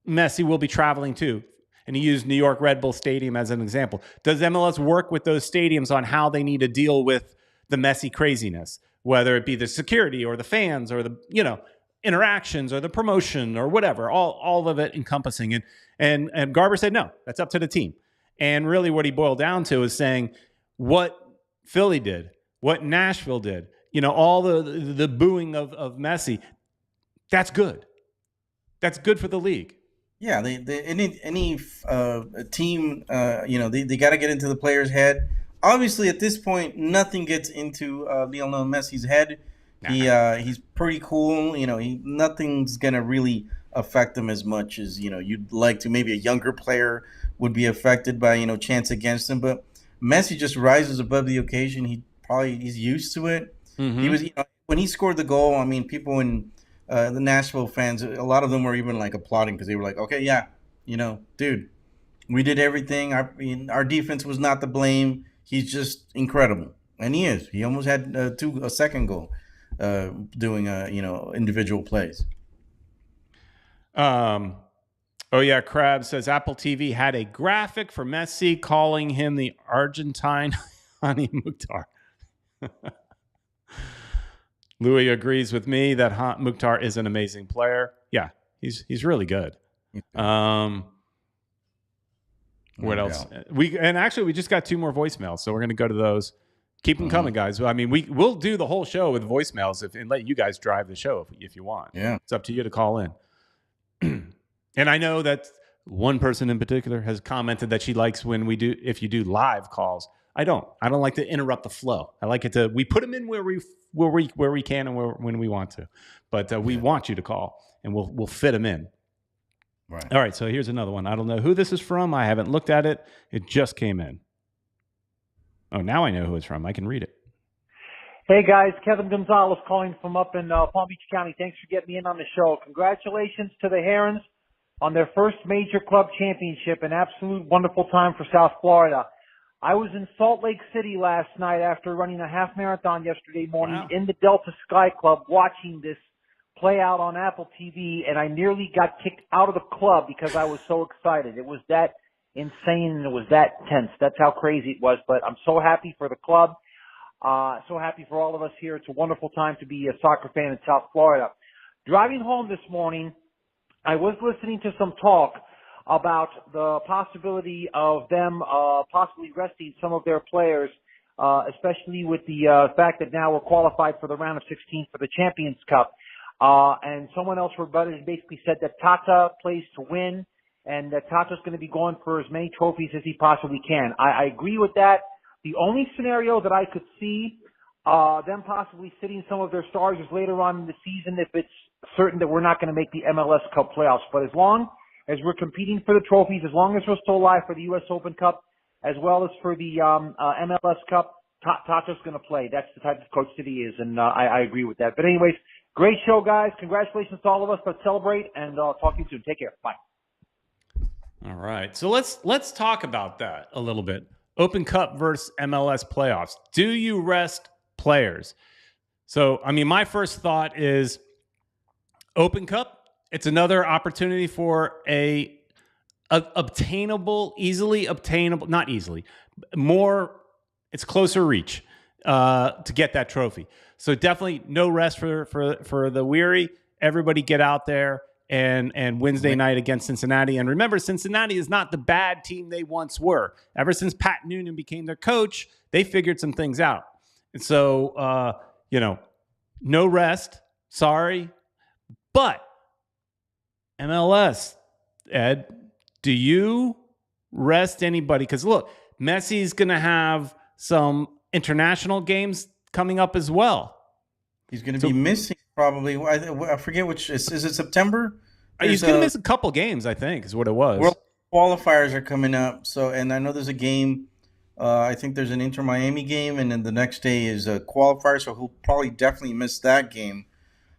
Messi will be traveling to? And he used New York Red Bull Stadium as an example. Does MLS work with those stadiums on how they need to deal with the Messi craziness, whether it be the security or the fans or the interactions or the promotion or whatever, all of it encompassing? And Garber said no, that's up to the team. And really what he boiled down to is saying what Philly did, what Nashville did, all the booing of Messi, that's good. That's good for the league. Yeah, any team, they got to get into the player's head. Obviously, at this point, nothing gets into Lionel Messi's head. He's pretty cool. Nothing's gonna really affect them as much as you'd like to. Maybe a younger player would be affected by chance against him, but Messi just rises above the occasion. He's used to it. Mm-hmm. He was when he scored the goal. I mean, people in the Nashville fans, a lot of them were even like applauding because they were like, okay, yeah, dude, we did everything. Our defense was not to blame. He's just incredible, and he is. He almost had a second goal, doing individual plays. Oh yeah, Crab says Apple TV had a graphic for Messi calling him the Argentine Hani Mukhtar. Louis agrees with me that Mukhtar is an amazing player. Yeah, he's really good. What else? We just got 2 more voicemails, so we're going to go to those. Keep them coming, guys. I mean, we'll do the whole show with voicemails and let you guys drive the show if you want. Yeah, it's up to you to call in. And I know that one person in particular has commented that she likes if you do live calls. I don't like to interrupt the flow. I like it we put them in where we can and when we want to, but we want you to call and we'll fit them in. Right. All right. So here's another one. I don't know who this is from. I haven't looked at it. It just came in. Oh, now I know who it's from. I can read it. Hey guys, Kevin Gonzalez calling from up in Palm Beach County. Thanks for getting me in on the show. Congratulations to the Herons on their first major club championship. An absolute wonderful time for South Florida. I was in Salt Lake City last night after running a half marathon yesterday morning in the Delta Sky Club watching this play out on Apple TV, and I nearly got kicked out of the club because I was so excited. It was that insane and it was that tense. That's how crazy it was, but I'm so happy for the club. So happy for all of us here. It's a wonderful time to be a soccer fan in South Florida. Driving home this morning, I was listening to some talk about the possibility of them possibly resting some of their players, especially with the fact that now we're qualified for the round of 16 for the Champions Cup. And someone else rebutted and basically said that Tata plays to win and that Tata's going to be going for as many trophies as he possibly can. I agree with that. The only scenario that I could see them possibly sitting some of their stars is later on in the season if it's certain that we're not going to make the MLS Cup playoffs. But as long as we're competing for the trophies, as long as we're still alive for the U.S. Open Cup, as well as for the MLS Cup, Tata's going to play. That's the type of coach that he is, and I agree with that. But anyways, great show, guys. Congratulations to all of us. Let's celebrate, and talk to you soon. Take care. Bye. All right. So let's talk about that a little bit. Open Cup versus MLS playoffs. Do you rest players? So, I mean, my first thought is Open Cup. It's another opportunity for easily obtainable, not easily, more, it's closer reach to get that trophy. So definitely no rest for the weary. Everybody get out there and Wednesday night against Cincinnati. And remember, Cincinnati is not the bad team they once were. Ever since Pat Noonan became their coach, they figured some things out. And so, no rest. Sorry. But MLS, Ed, do you rest anybody? Because look, Messi's going to have some international games coming up as well. He's going to be missing probably. I forget which. Is it September? He's going to miss a couple games, I think, is what it was. World qualifiers are coming up. So, and I know there's a game. I think there's an Inter Miami game, and then the next day is a qualifier. So he'll probably definitely miss that game.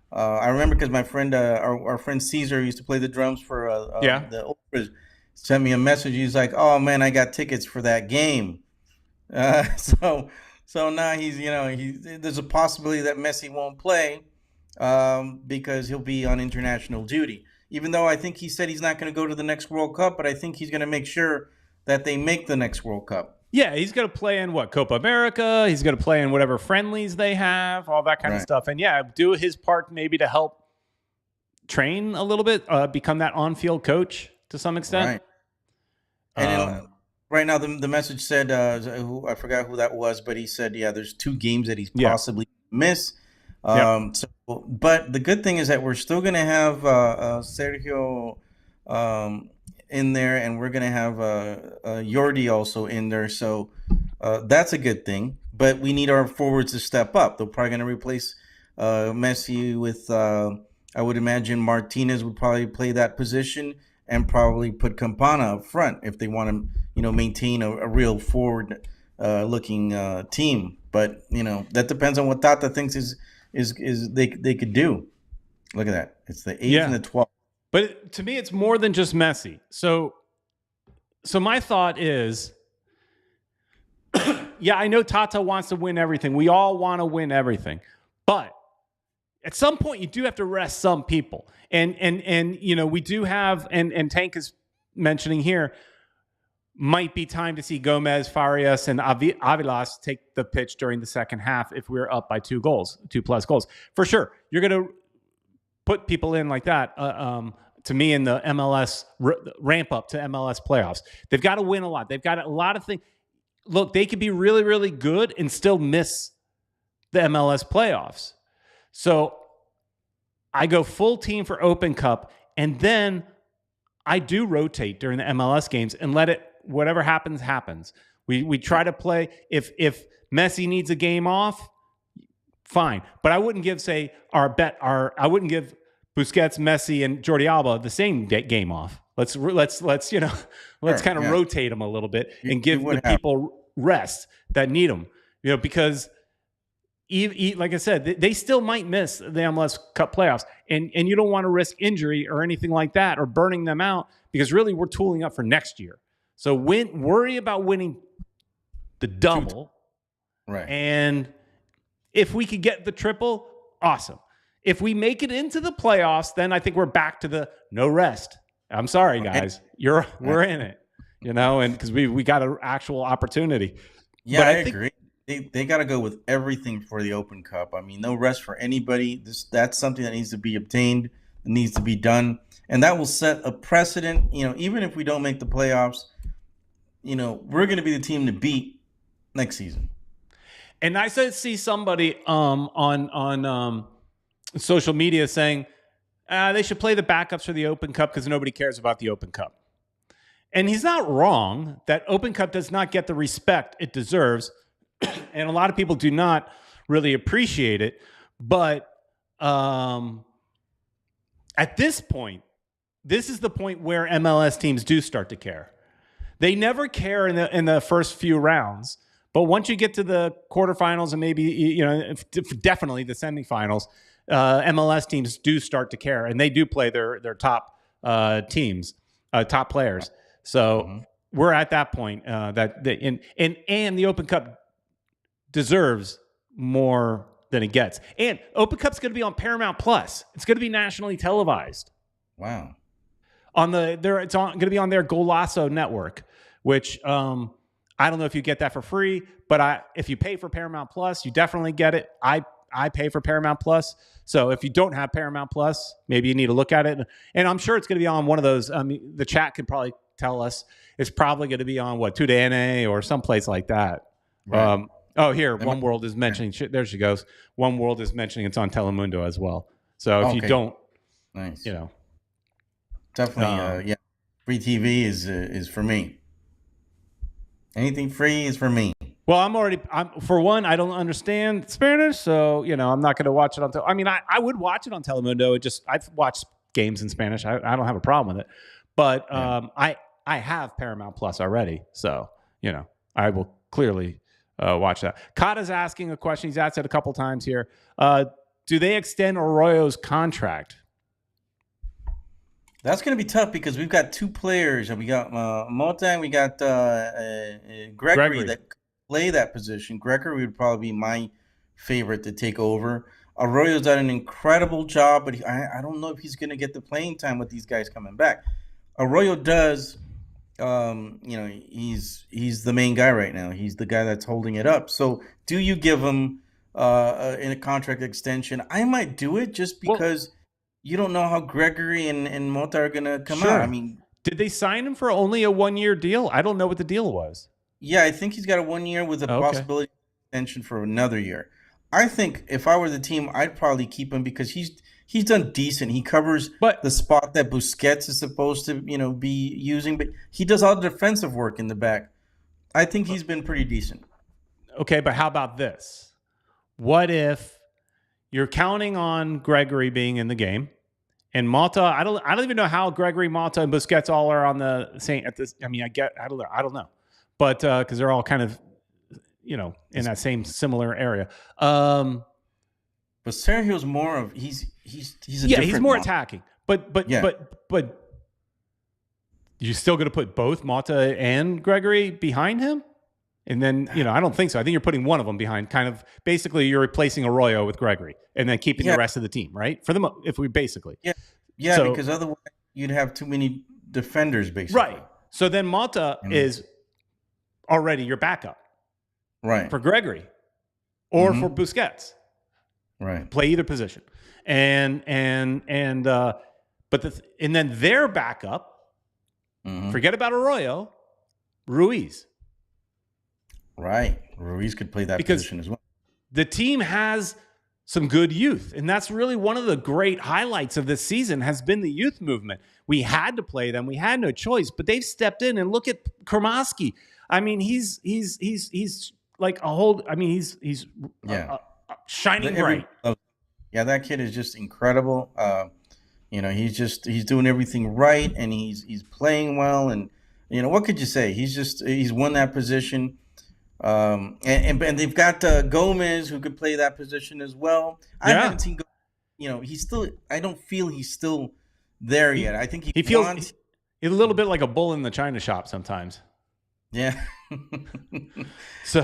I remember because my friend, our friend Caesar, used to play the drums for the Ultras, sent me a message. He's like, "Oh man, I got tickets for that game." So now there's a possibility that Messi won't play because he'll be on international duty. Even though I think he said he's not going to go to the next World Cup, but I think he's going to make sure that they make the next World Cup. Yeah, he's going to play in Copa America. He's going to play in whatever friendlies they have, all that kind of stuff. And yeah, do his part maybe to help train a little bit, become that on-field coach to some extent. Right. And right now, the message said, I forgot who that was, but he said, yeah, there's 2 games that he's possibly miss. But the good thing is that we're still going to have Sergio in there, and we're going to have Jordi also in there. So that's a good thing. But we need our forwards to step up. They're probably going to replace Messi with I would imagine Martinez would probably play that position and probably put Campana up front if they want to, maintain a real forward looking team. But that depends on what Tata thinks is they could do. Look at that. It's the 8th and the 12th. But to me, it's more than just Messi. So my thought is, yeah, I know Tata wants to win everything. We all want to win everything. But at some point, you do have to rest some people. And we do have, and Tank is mentioning here, might be time to see Gomez, Farias, and Avilas take the pitch during the second half if we're up by 2 plus goals. For sure. You're going to put people in like that, to me, in the MLS ramp up to MLS playoffs. They've got to win a lot. They've got a lot of things. Look, they could be really, really good and still miss the MLS playoffs. So I go full team for Open Cup, and then I do rotate during the MLS games and let it, whatever happens, happens. We try to play. If Messi needs a game off, fine. But I wouldn't give, I wouldn't give Busquets, Messi, and Jordi Alba the same game off. Let's kind of rotate them a little bit and give the people rest that need them. Because like I said, they still might miss the MLS Cup playoffs, and you don't want to risk injury or anything like that or burning them out, because really we're tooling up for next year. So worry about winning the double, right? And if we could get the triple, awesome. If we make it into the playoffs, then I think we're back to the no rest. I'm sorry, guys. We're in it, and because we got an actual opportunity. Yeah, I agree. They got to go with everything for the Open Cup. I mean, no rest for anybody. That's something that needs to be obtained, that needs to be done, and that will set a precedent. Even if we don't make the playoffs, we're going to be the team to beat next season. And I see somebody on social media saying they should play the backups for the Open Cup because nobody cares about the Open Cup. And he's not wrong that Open Cup does not get the respect it deserves. And a lot of people do not really appreciate it. But at this point, this is the point where MLS teams do start to care. They never care in the first few rounds. But once you get to the quarterfinals and maybe, definitely the semifinals, MLS teams do start to care, and they do play their top teams, top players. So we're at that point and the Open Cup deserves more than it gets. And Open Cup's going to be on Paramount Plus. It's going to be nationally televised. Wow. It's going to be on their Golazo network, which I don't know if you get that for free, but if you pay for Paramount Plus, you definitely get it. I pay for Paramount Plus. So if you don't have Paramount Plus, maybe you need to look at it. And I'm sure it's going to be on one of those. The chat could probably tell us it's probably going to be on TUDN or someplace like that. Right. Here, One World is mentioning. There she goes. One World is mentioning it's on Telemundo as well. So if you don't, nice. Definitely, free TV is for me. Anything free is for me. Well, for one, I don't understand Spanish, so I'm not going to watch it on. I would watch it on Telemundo. I've watched games in Spanish. I don't have a problem with it, but I have Paramount Plus already, so I will clearly watch that. Kata's asking a question. He's asked it a couple times here. Do they extend Arroyo's contract? That's going to be tough because we've got 2 players, and we got Mota and we got Gregory that play that position. Gregory would probably be my favorite to take over. Arroyo's done an incredible job, but I don't know if he's going to get the playing time with these guys coming back. Arroyo does, he's the main guy right now. He's the guy that's holding it up. So do you give him in a contract extension? I might do it just because you don't know how Gregory and Mota are going to come out. Did they sign him for only a 1-year deal? I don't know what the deal was. Yeah, I think he's got a 1 year with a possibility of extension for another year. I think if I were the team, I'd probably keep him because he's done decent. He covers the spot that Busquets is supposed to be using, but he does all the defensive work in the back. I think he's been pretty decent. Okay, but how about this? What if you're counting on Gregory being in the game, And Mata, I don't even know how Gregory, Mata, and Busquets all are on the same at this. I mean, I don't know, but because they're all kind of, in that same similar area. But Sergio's more of he's he's more attacking. But you're still going to put both Mata and Gregory behind him? And then, I don't think so. I think you're putting one of them behind. Kind of basically you're replacing Arroyo with Gregory and then keeping the rest of the team, right? If we basically. Yeah, because otherwise you'd have too many defenders basically. Right. So then Mata is already your backup. Right. For Gregory or for Busquets. Right. Play either position. And then their backup, forget about Arroyo, Ruiz. Right. Ruiz could play that position as well. The team has some good youth, and that's really one of the great highlights of this season has been the youth movement. We had to play them. We had no choice, but they've stepped in, and look at Kremoski. I mean, he's like a whole, I mean, he's shining bright. Yeah, that kid is just incredible. He's doing everything right, and he's playing well, and what could you say? He's won that position. And they've got Gomez who could play that position as well. I haven't seen, he's still. I don't feel he's still there yet. I think he feels a little bit like a bull in the china shop sometimes. Yeah. So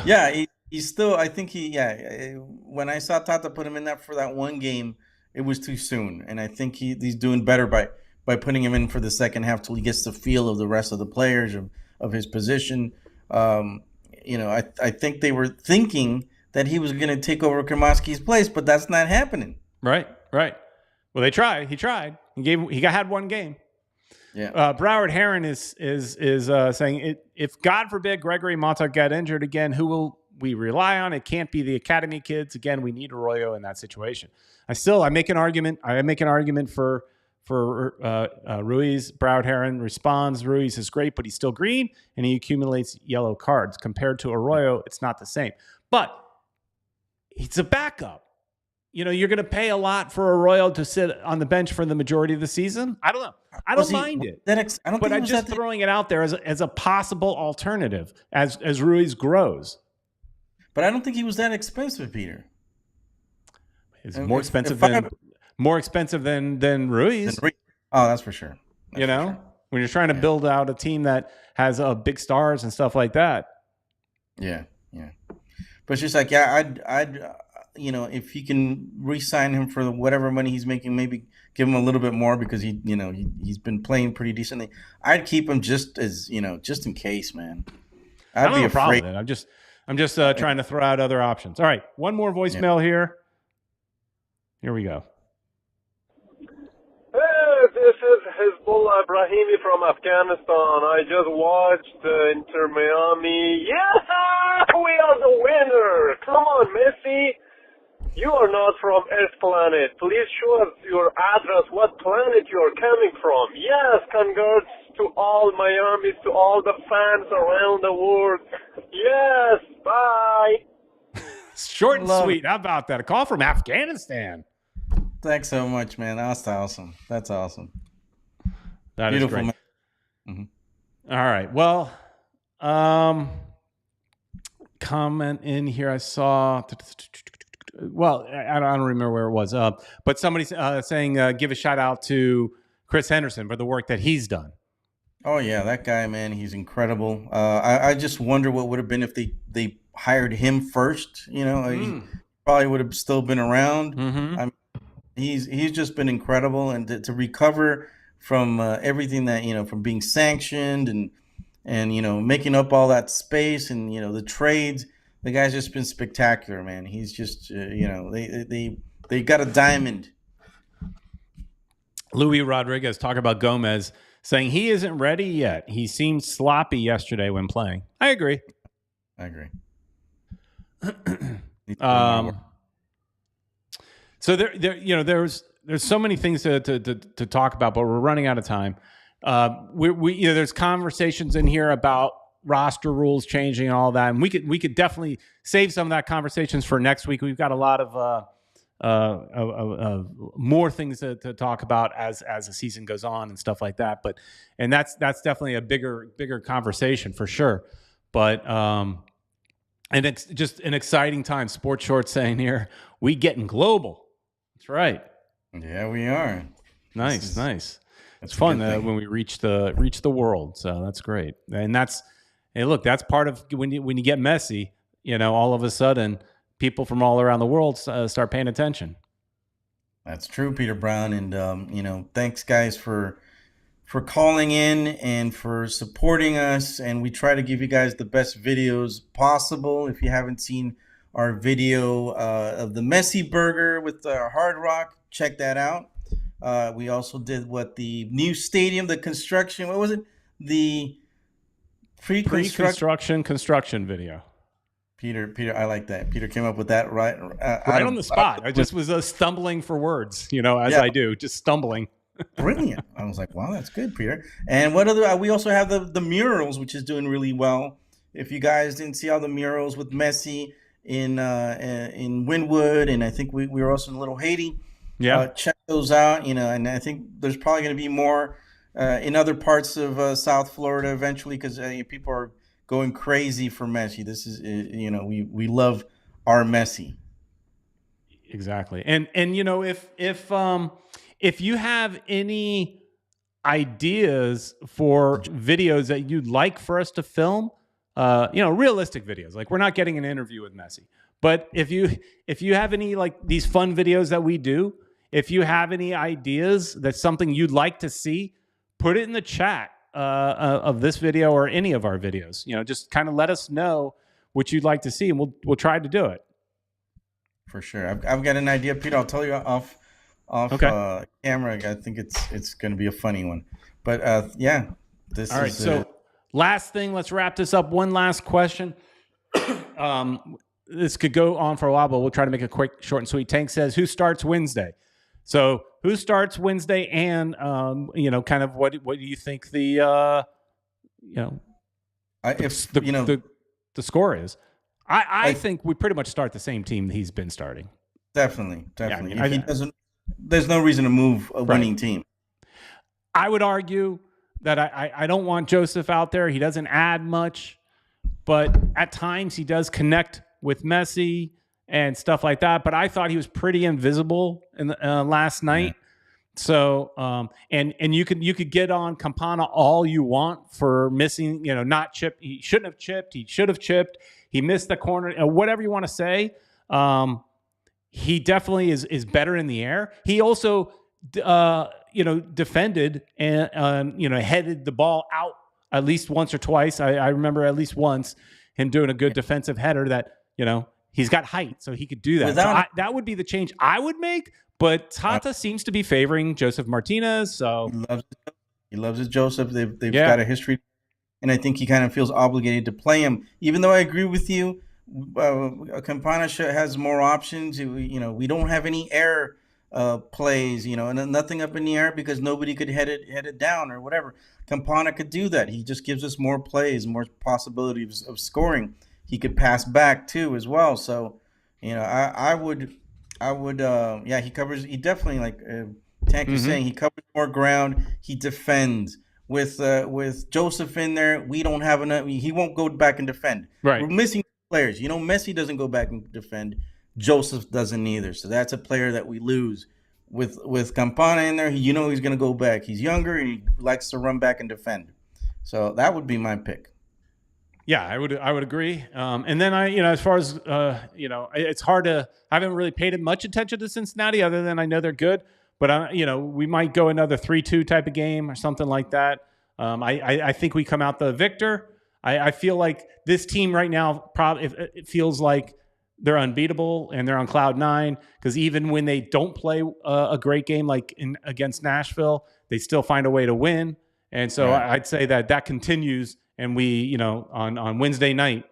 he's still. I think when I saw Tata put him in for that one game, it was too soon, and I think he's doing better by putting him in for the second half till he gets the feel of the rest of the players of his position. I think they were thinking that he was going to take over Kremoski's place, but that's not happening. Right. Well, they tried. He tried. He had one game. Yeah. Broward Heron is saying if God forbid Gregory Mata get injured again, who will we rely on? It can't be the academy kids. Again, we need Arroyo in that situation. I make an argument. I make an argument for Ruiz. Broward Heron responds, Ruiz is great, but he's still green, and he accumulates yellow cards. Compared to Arroyo, it's not the same. But it's a backup. You're going to pay a lot for Arroyo to sit on the bench for the majority of the season. I don't know. I don't mind it. But I'm just throwing it out there as a possible alternative as Ruiz grows. But I don't think he was that expensive, Peter. It's more expensive than Ruiz. Oh, that's for sure. When you're trying to build out a team that has big stars and stuff like that. Yeah. But it's just like, I'd if he can re-sign him for whatever money he's making, maybe give him a little bit more because he's been playing pretty decently. I'd keep him just in case, man. I don't have a problem with it. I'm just trying to throw out other options. All right, one more voicemail here. Here we go. Hey, this is Hezbollah Brahimi from Afghanistan. I just watched Inter Miami. Yeah, we are the winner. Come on, Messi. You are not from Earth planet. Please show us your address, what planet you are coming from. Yes, congrats to all Miamis, to all the fans around the world. Yes, bye. Short and sweet. How about that? A call from Afghanistan. Thanks so much, man. That's awesome. That's awesome. That Beautiful, is great. Man. All right. Well, comment in here I saw. Well, I don't remember where it was. But somebody saying give a shout out to Chris Henderson for the work that he's done. Oh yeah, that guy, man, he's incredible. I just wonder what would have been if they hired him first. He probably would have still been around. Mm-hmm. I mean, he's just been incredible, and to recover from everything that from being sanctioned and making up all that space and the trades. The guy's just been spectacular, man. He's just they got a diamond. Louis Rodrigues talking about Gomez, saying he isn't ready yet. He seemed sloppy yesterday when playing. I agree. So there's so many things to talk about, but we're running out of time. There's conversations in here about roster rules changing and all that, and we could definitely save some of that conversations for next week. We've got a lot of more things to talk about as the season goes on and stuff like that. But that's definitely a bigger conversation for sure. But and it's just an exciting time. Sports Short saying here, we getting global. That's right. Yeah, we are. Nice. It's fun when we reach the world. So that's great. And hey, look, that's part of when you get Messi. All of a sudden, people from all around the world start paying attention. That's true, Peter Brown. And thanks guys for calling in and for supporting us. And we try to give you guys the best videos possible. If you haven't seen our video of the Messi burger with Hard Rock, check that out. We also did the new stadium, the construction. What was it? The construction video. Peter, I like that. Peter came up with that right on the spot. I just was stumbling for words, I do, just stumbling. Brilliant. I was like, wow, that's good, Peter. And we also have the murals, which is doing really well. If you guys didn't see all the murals with Messi in Wynwood, and I think we were also in Little Haiti. Yeah, check those out. And I think there's probably going to be more in other parts of South Florida eventually, because people are going crazy for Messi. This is we love our Messi. Exactly. And if you have any ideas for videos that you'd like for us to film, realistic videos, like we're not getting an interview with Messi, but if you have any like these fun videos that we do, if you have any ideas that's something you'd like to see, put it in the chat of this video or any of our videos. Just kind of let us know what you'd like to see, and we'll try to do it. For sure. I've got an idea, Peter. I'll tell you off camera. I think it's going to be a funny one. But yeah, this all right. is So last thing, let's wrap this up. One last question. This could go on for a while, but we'll try to make it quick, short, and sweet. Tank says, "Who starts Wednesday?" So who starts Wednesday, and kind of what do you think the score is? I think we pretty much start the same team he's been starting. Definitely. Yeah, he doesn't. There's no reason to move a winning team. I would argue that I don't want Joseph out there. He doesn't add much, but at times he does connect with Messi and stuff like that. But I thought he was pretty invisible in last night. Yeah. So and you could get on Campana all you want for missing, not chip. He shouldn't have chipped. He should have chipped. He missed the corner. Whatever you want to say. He definitely is better in the air. He also, defended and, headed the ball out at least once or twice. I remember at least once him doing a good defensive header that, he's got height, so he could do that. That would be the change I would make. But Tata seems to be favoring Joseph Martinez. So he loves his Joseph. They've got a history, and I think he kind of feels obligated to play him. Even though I agree with you, Campana has more options. We don't have any air plays, and nothing up in the air because nobody could head it down or whatever. Campana could do that. He just gives us more plays, more possibilities of scoring. He could pass back too as well. So, I would, he covers. He definitely, like Tank is saying, he covers more ground. He defends. With Joseph in there, we don't have enough. He won't go back and defend. Right. We're missing players. Messi doesn't go back and defend. Joseph doesn't either. So that's a player that we lose. With Campana in there, he's going to go back. He's younger and he likes to run back and defend. So that would be my pick. Yeah, I would agree. And then as far as it's hard to. I haven't really paid much attention to Cincinnati, other than I know they're good. But we might go another 3-2 type of game or something like that. I think we come out the victor. I feel like this team right now probably it feels like they're unbeatable and they're on cloud nine, because even when they don't play a great game like against Nashville, they still find a way to win. And so I'd say that continues, and we on Wednesday night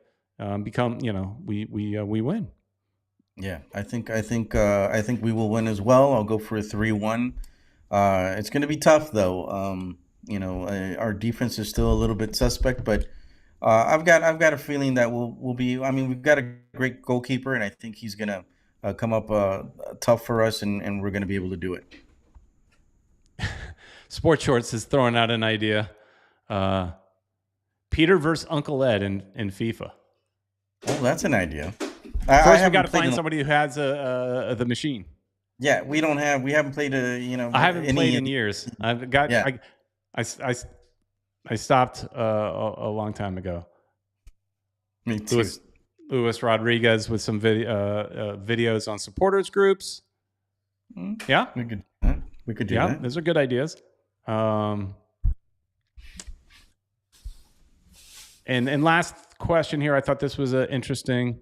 become we win. Yeah, I think we will win as well. I'll go for a 3-1. It's going to be tough though. Our defense is still a little bit suspect, but I've got a feeling that we'll be. I mean, we've got a great goalkeeper, and I think he's gonna come up tough for us, and we're going to be able to do it. Sports Shorts is throwing out an idea. Peter versus Uncle Ed in FIFA. Oh, that's an idea. First, we got to find somebody who has the machine. Yeah, we haven't played I haven't played in years. I've got. Yeah. I stopped a long time ago. Me too. Luis Rodrigues with some videos on supporters groups. Yeah, we could do that. Yeah, those are good ideas. And last question here. I thought this was interesting.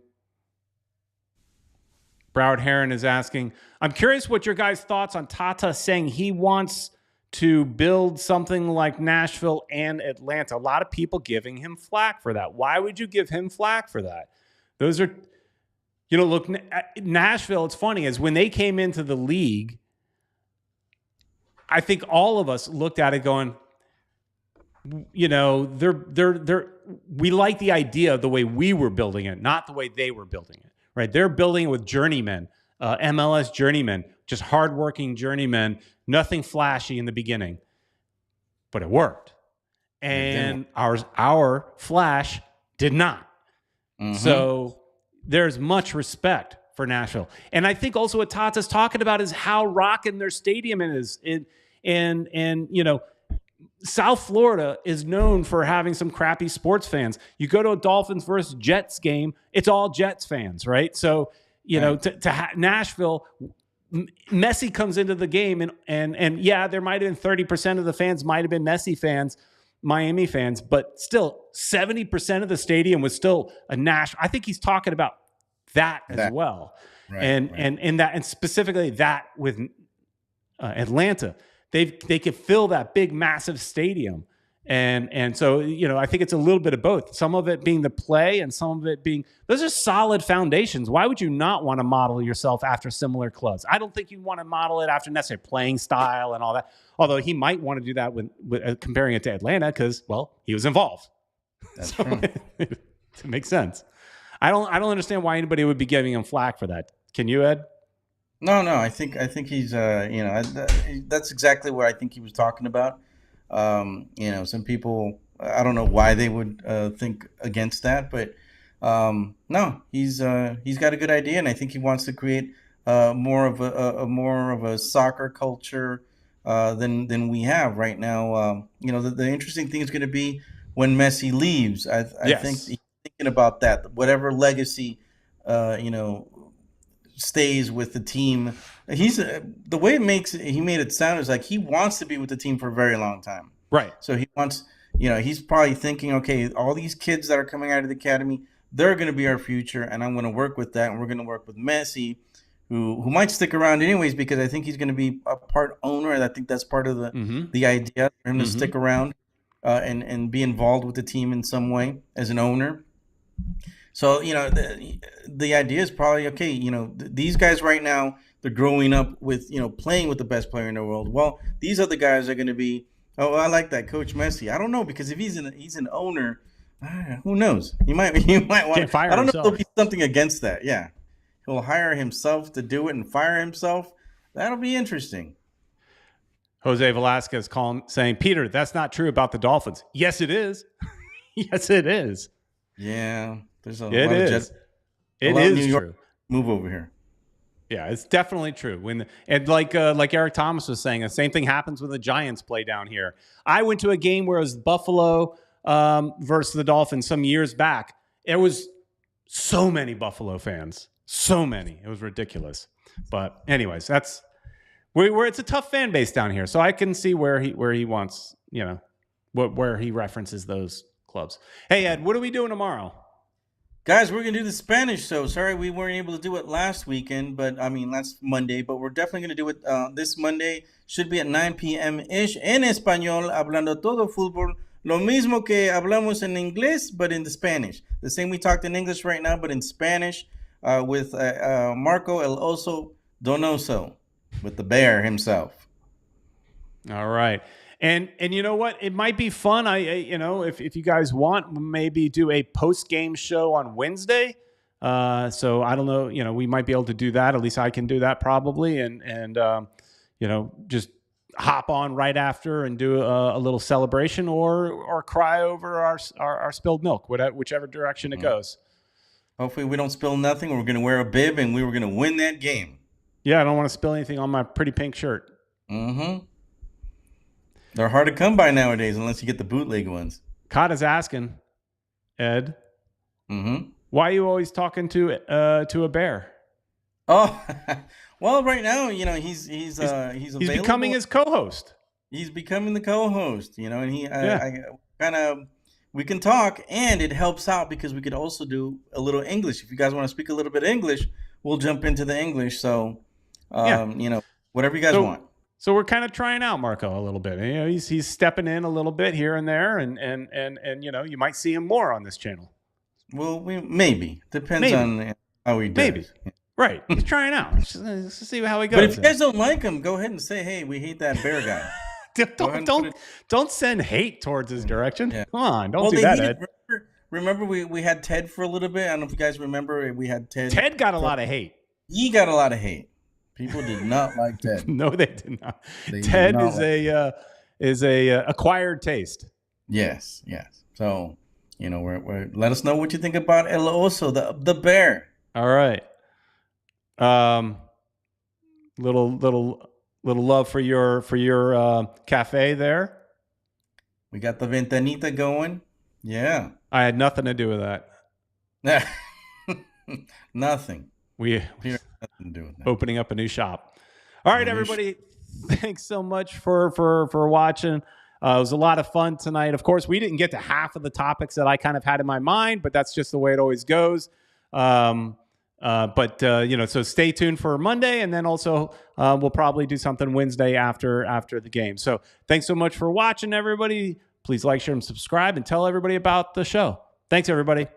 Broward Heron is asking, I'm curious what your guys' thoughts on Tata saying he wants to build something like Nashville and Atlanta. A lot of people giving him flack for that. Why would you give him flack for that? Those are, look, Nashville, it's funny, is when they came into the league, I think all of us looked at it going, we like the idea of the way we were building it, not the way they were building it, right? They're building it with journeymen, MLS journeymen, just hardworking journeymen, nothing flashy in the beginning, but it worked. And our flash did not. Mm-hmm. So there's much respect for Nashville. And I think also what Tata's talking about is how rocking their stadium is. And South Florida is known for having some crappy sports fans. You go to a Dolphins versus Jets game, it's all Jets fans, right? So, Nashville, Messi comes into the game and yeah, there might have been 30% of the fans might have been Messi fans, Miami fans, but still 70% of the stadium was still a I think he's talking about that as well. Right, and specifically that with Atlanta. They could fill that big, massive stadium. And so, I think it's a little bit of both. Some of it being the play and some of it being, those are solid foundations. Why would you not want to model yourself after similar clubs? I don't think you want to model it after necessarily playing style and all that. Although he might want to do that with comparing it to Atlanta because, well, he was involved. That's true. It makes sense. I don't understand why anybody would be giving him flack for that. Can you, Ed? No. I think he's that's exactly what I think he was talking about. Some people, I don't know why they would think against that, but no, he's got a good idea, and I think he wants to create more of a soccer culture than we have right now. The interesting thing is going to be when Messi leaves. I think he's thinking about that. Whatever legacy, stays with the team. The way he made it sound is like he wants to be with the team for a very long time. Right. So he wants, he's probably thinking, okay, all these kids that are coming out of the academy, they're going to be our future, and I'm going to work with that, and we're going to work with Messi, who might stick around anyways because I think he's going to be a part owner, and I think that's part of the idea for him to stick around and be involved with the team in some way as an owner. So, the idea is probably, okay, these guys right now, they're growing up with, playing with the best player in the world. Well, these other guys are going to be, oh, I like that, Coach Messi. I don't know, because if he's an owner, who knows? He might want to fire himself. I don't know if there'll be something against that. Yeah. He'll hire himself to do it and fire himself. That'll be interesting. Jose Velasquez saying, Peter, that's not true about the Dolphins. Yes, it is. Yes, it is. Yeah. There's a lot of Jets. It is true. Move over here. Yeah, it's definitely true. Like Eric Thomas was saying, the same thing happens when the Giants play down here. I went to a game where it was Buffalo versus the Dolphins some years back. There was so many Buffalo fans, so many. It was ridiculous. But anyways, it's a tough fan base down here. So I can see where he wants, where he references those clubs. Hey Ed, what are we doing tomorrow? Guys, we're going to do the Spanish show. Sorry we weren't able to do it last weekend, last Monday, but we're definitely going to do it this Monday. Should be at 9 p.m.-ish en español, hablando todo fútbol. Lo mismo que hablamos en inglés, but in the Spanish. The same we talked in English right now, but in Spanish with Marco El Oso Donoso, with the bear himself. All right. And you know what? It might be fun. If you guys want, maybe do a post-game show on Wednesday So I don't know, we might be able to do that. At least I can do that probably. And just hop on right after and do a little celebration or cry over our spilled milk, whichever direction it goes. Hopefully we don't spill nothing. We're going to wear a bib and we were going to win that game. Yeah. I don't want to spill anything on my pretty pink shirt. Mm-hmm. They're hard to come by nowadays unless you get the bootleg ones. Cod is asking, Ed, mm-hmm. why are you always talking to a bear? Oh, well, right now, he's becoming his co-host. He's becoming the co-host, and we can talk, and it helps out because we could also do a little English. If you guys want to speak a little bit of English, we'll jump into the English. So, whatever you guys want. So we're kind of trying out Marco a little bit. He's stepping in a little bit here and there, and you might see him more on this channel. Well, maybe depends on how he does. Maybe. Right. He's trying out. Let's see how he goes. But if you guys don't like him, go ahead and say, hey, we hate that bear guy. don't send hate towards his direction. Yeah. Come on, don't do that, Ed. Remember we had Ted for a little bit? I don't know if you guys remember. We had Ted. Ted got a lot of hate. He got a lot of hate. People did not like Ted. No, they did not. Ted is a acquired taste. Yes. So, we're let us know what you think about El Oso, the bear. All right. Little love for your cafe there. We got the ventanita going. Yeah. I had nothing to do with that. Nothing. We nothing to do with that. Opening up a new shop. All right, everybody. Thanks so much for watching. It was a lot of fun tonight. Of course, we didn't get to half of the topics that I kind of had in my mind, but that's just the way it always goes. So stay tuned for Monday, and then also we'll probably do something Wednesday after the game. So thanks so much for watching, everybody. Please like, share, and subscribe, and tell everybody about the show. Thanks, everybody.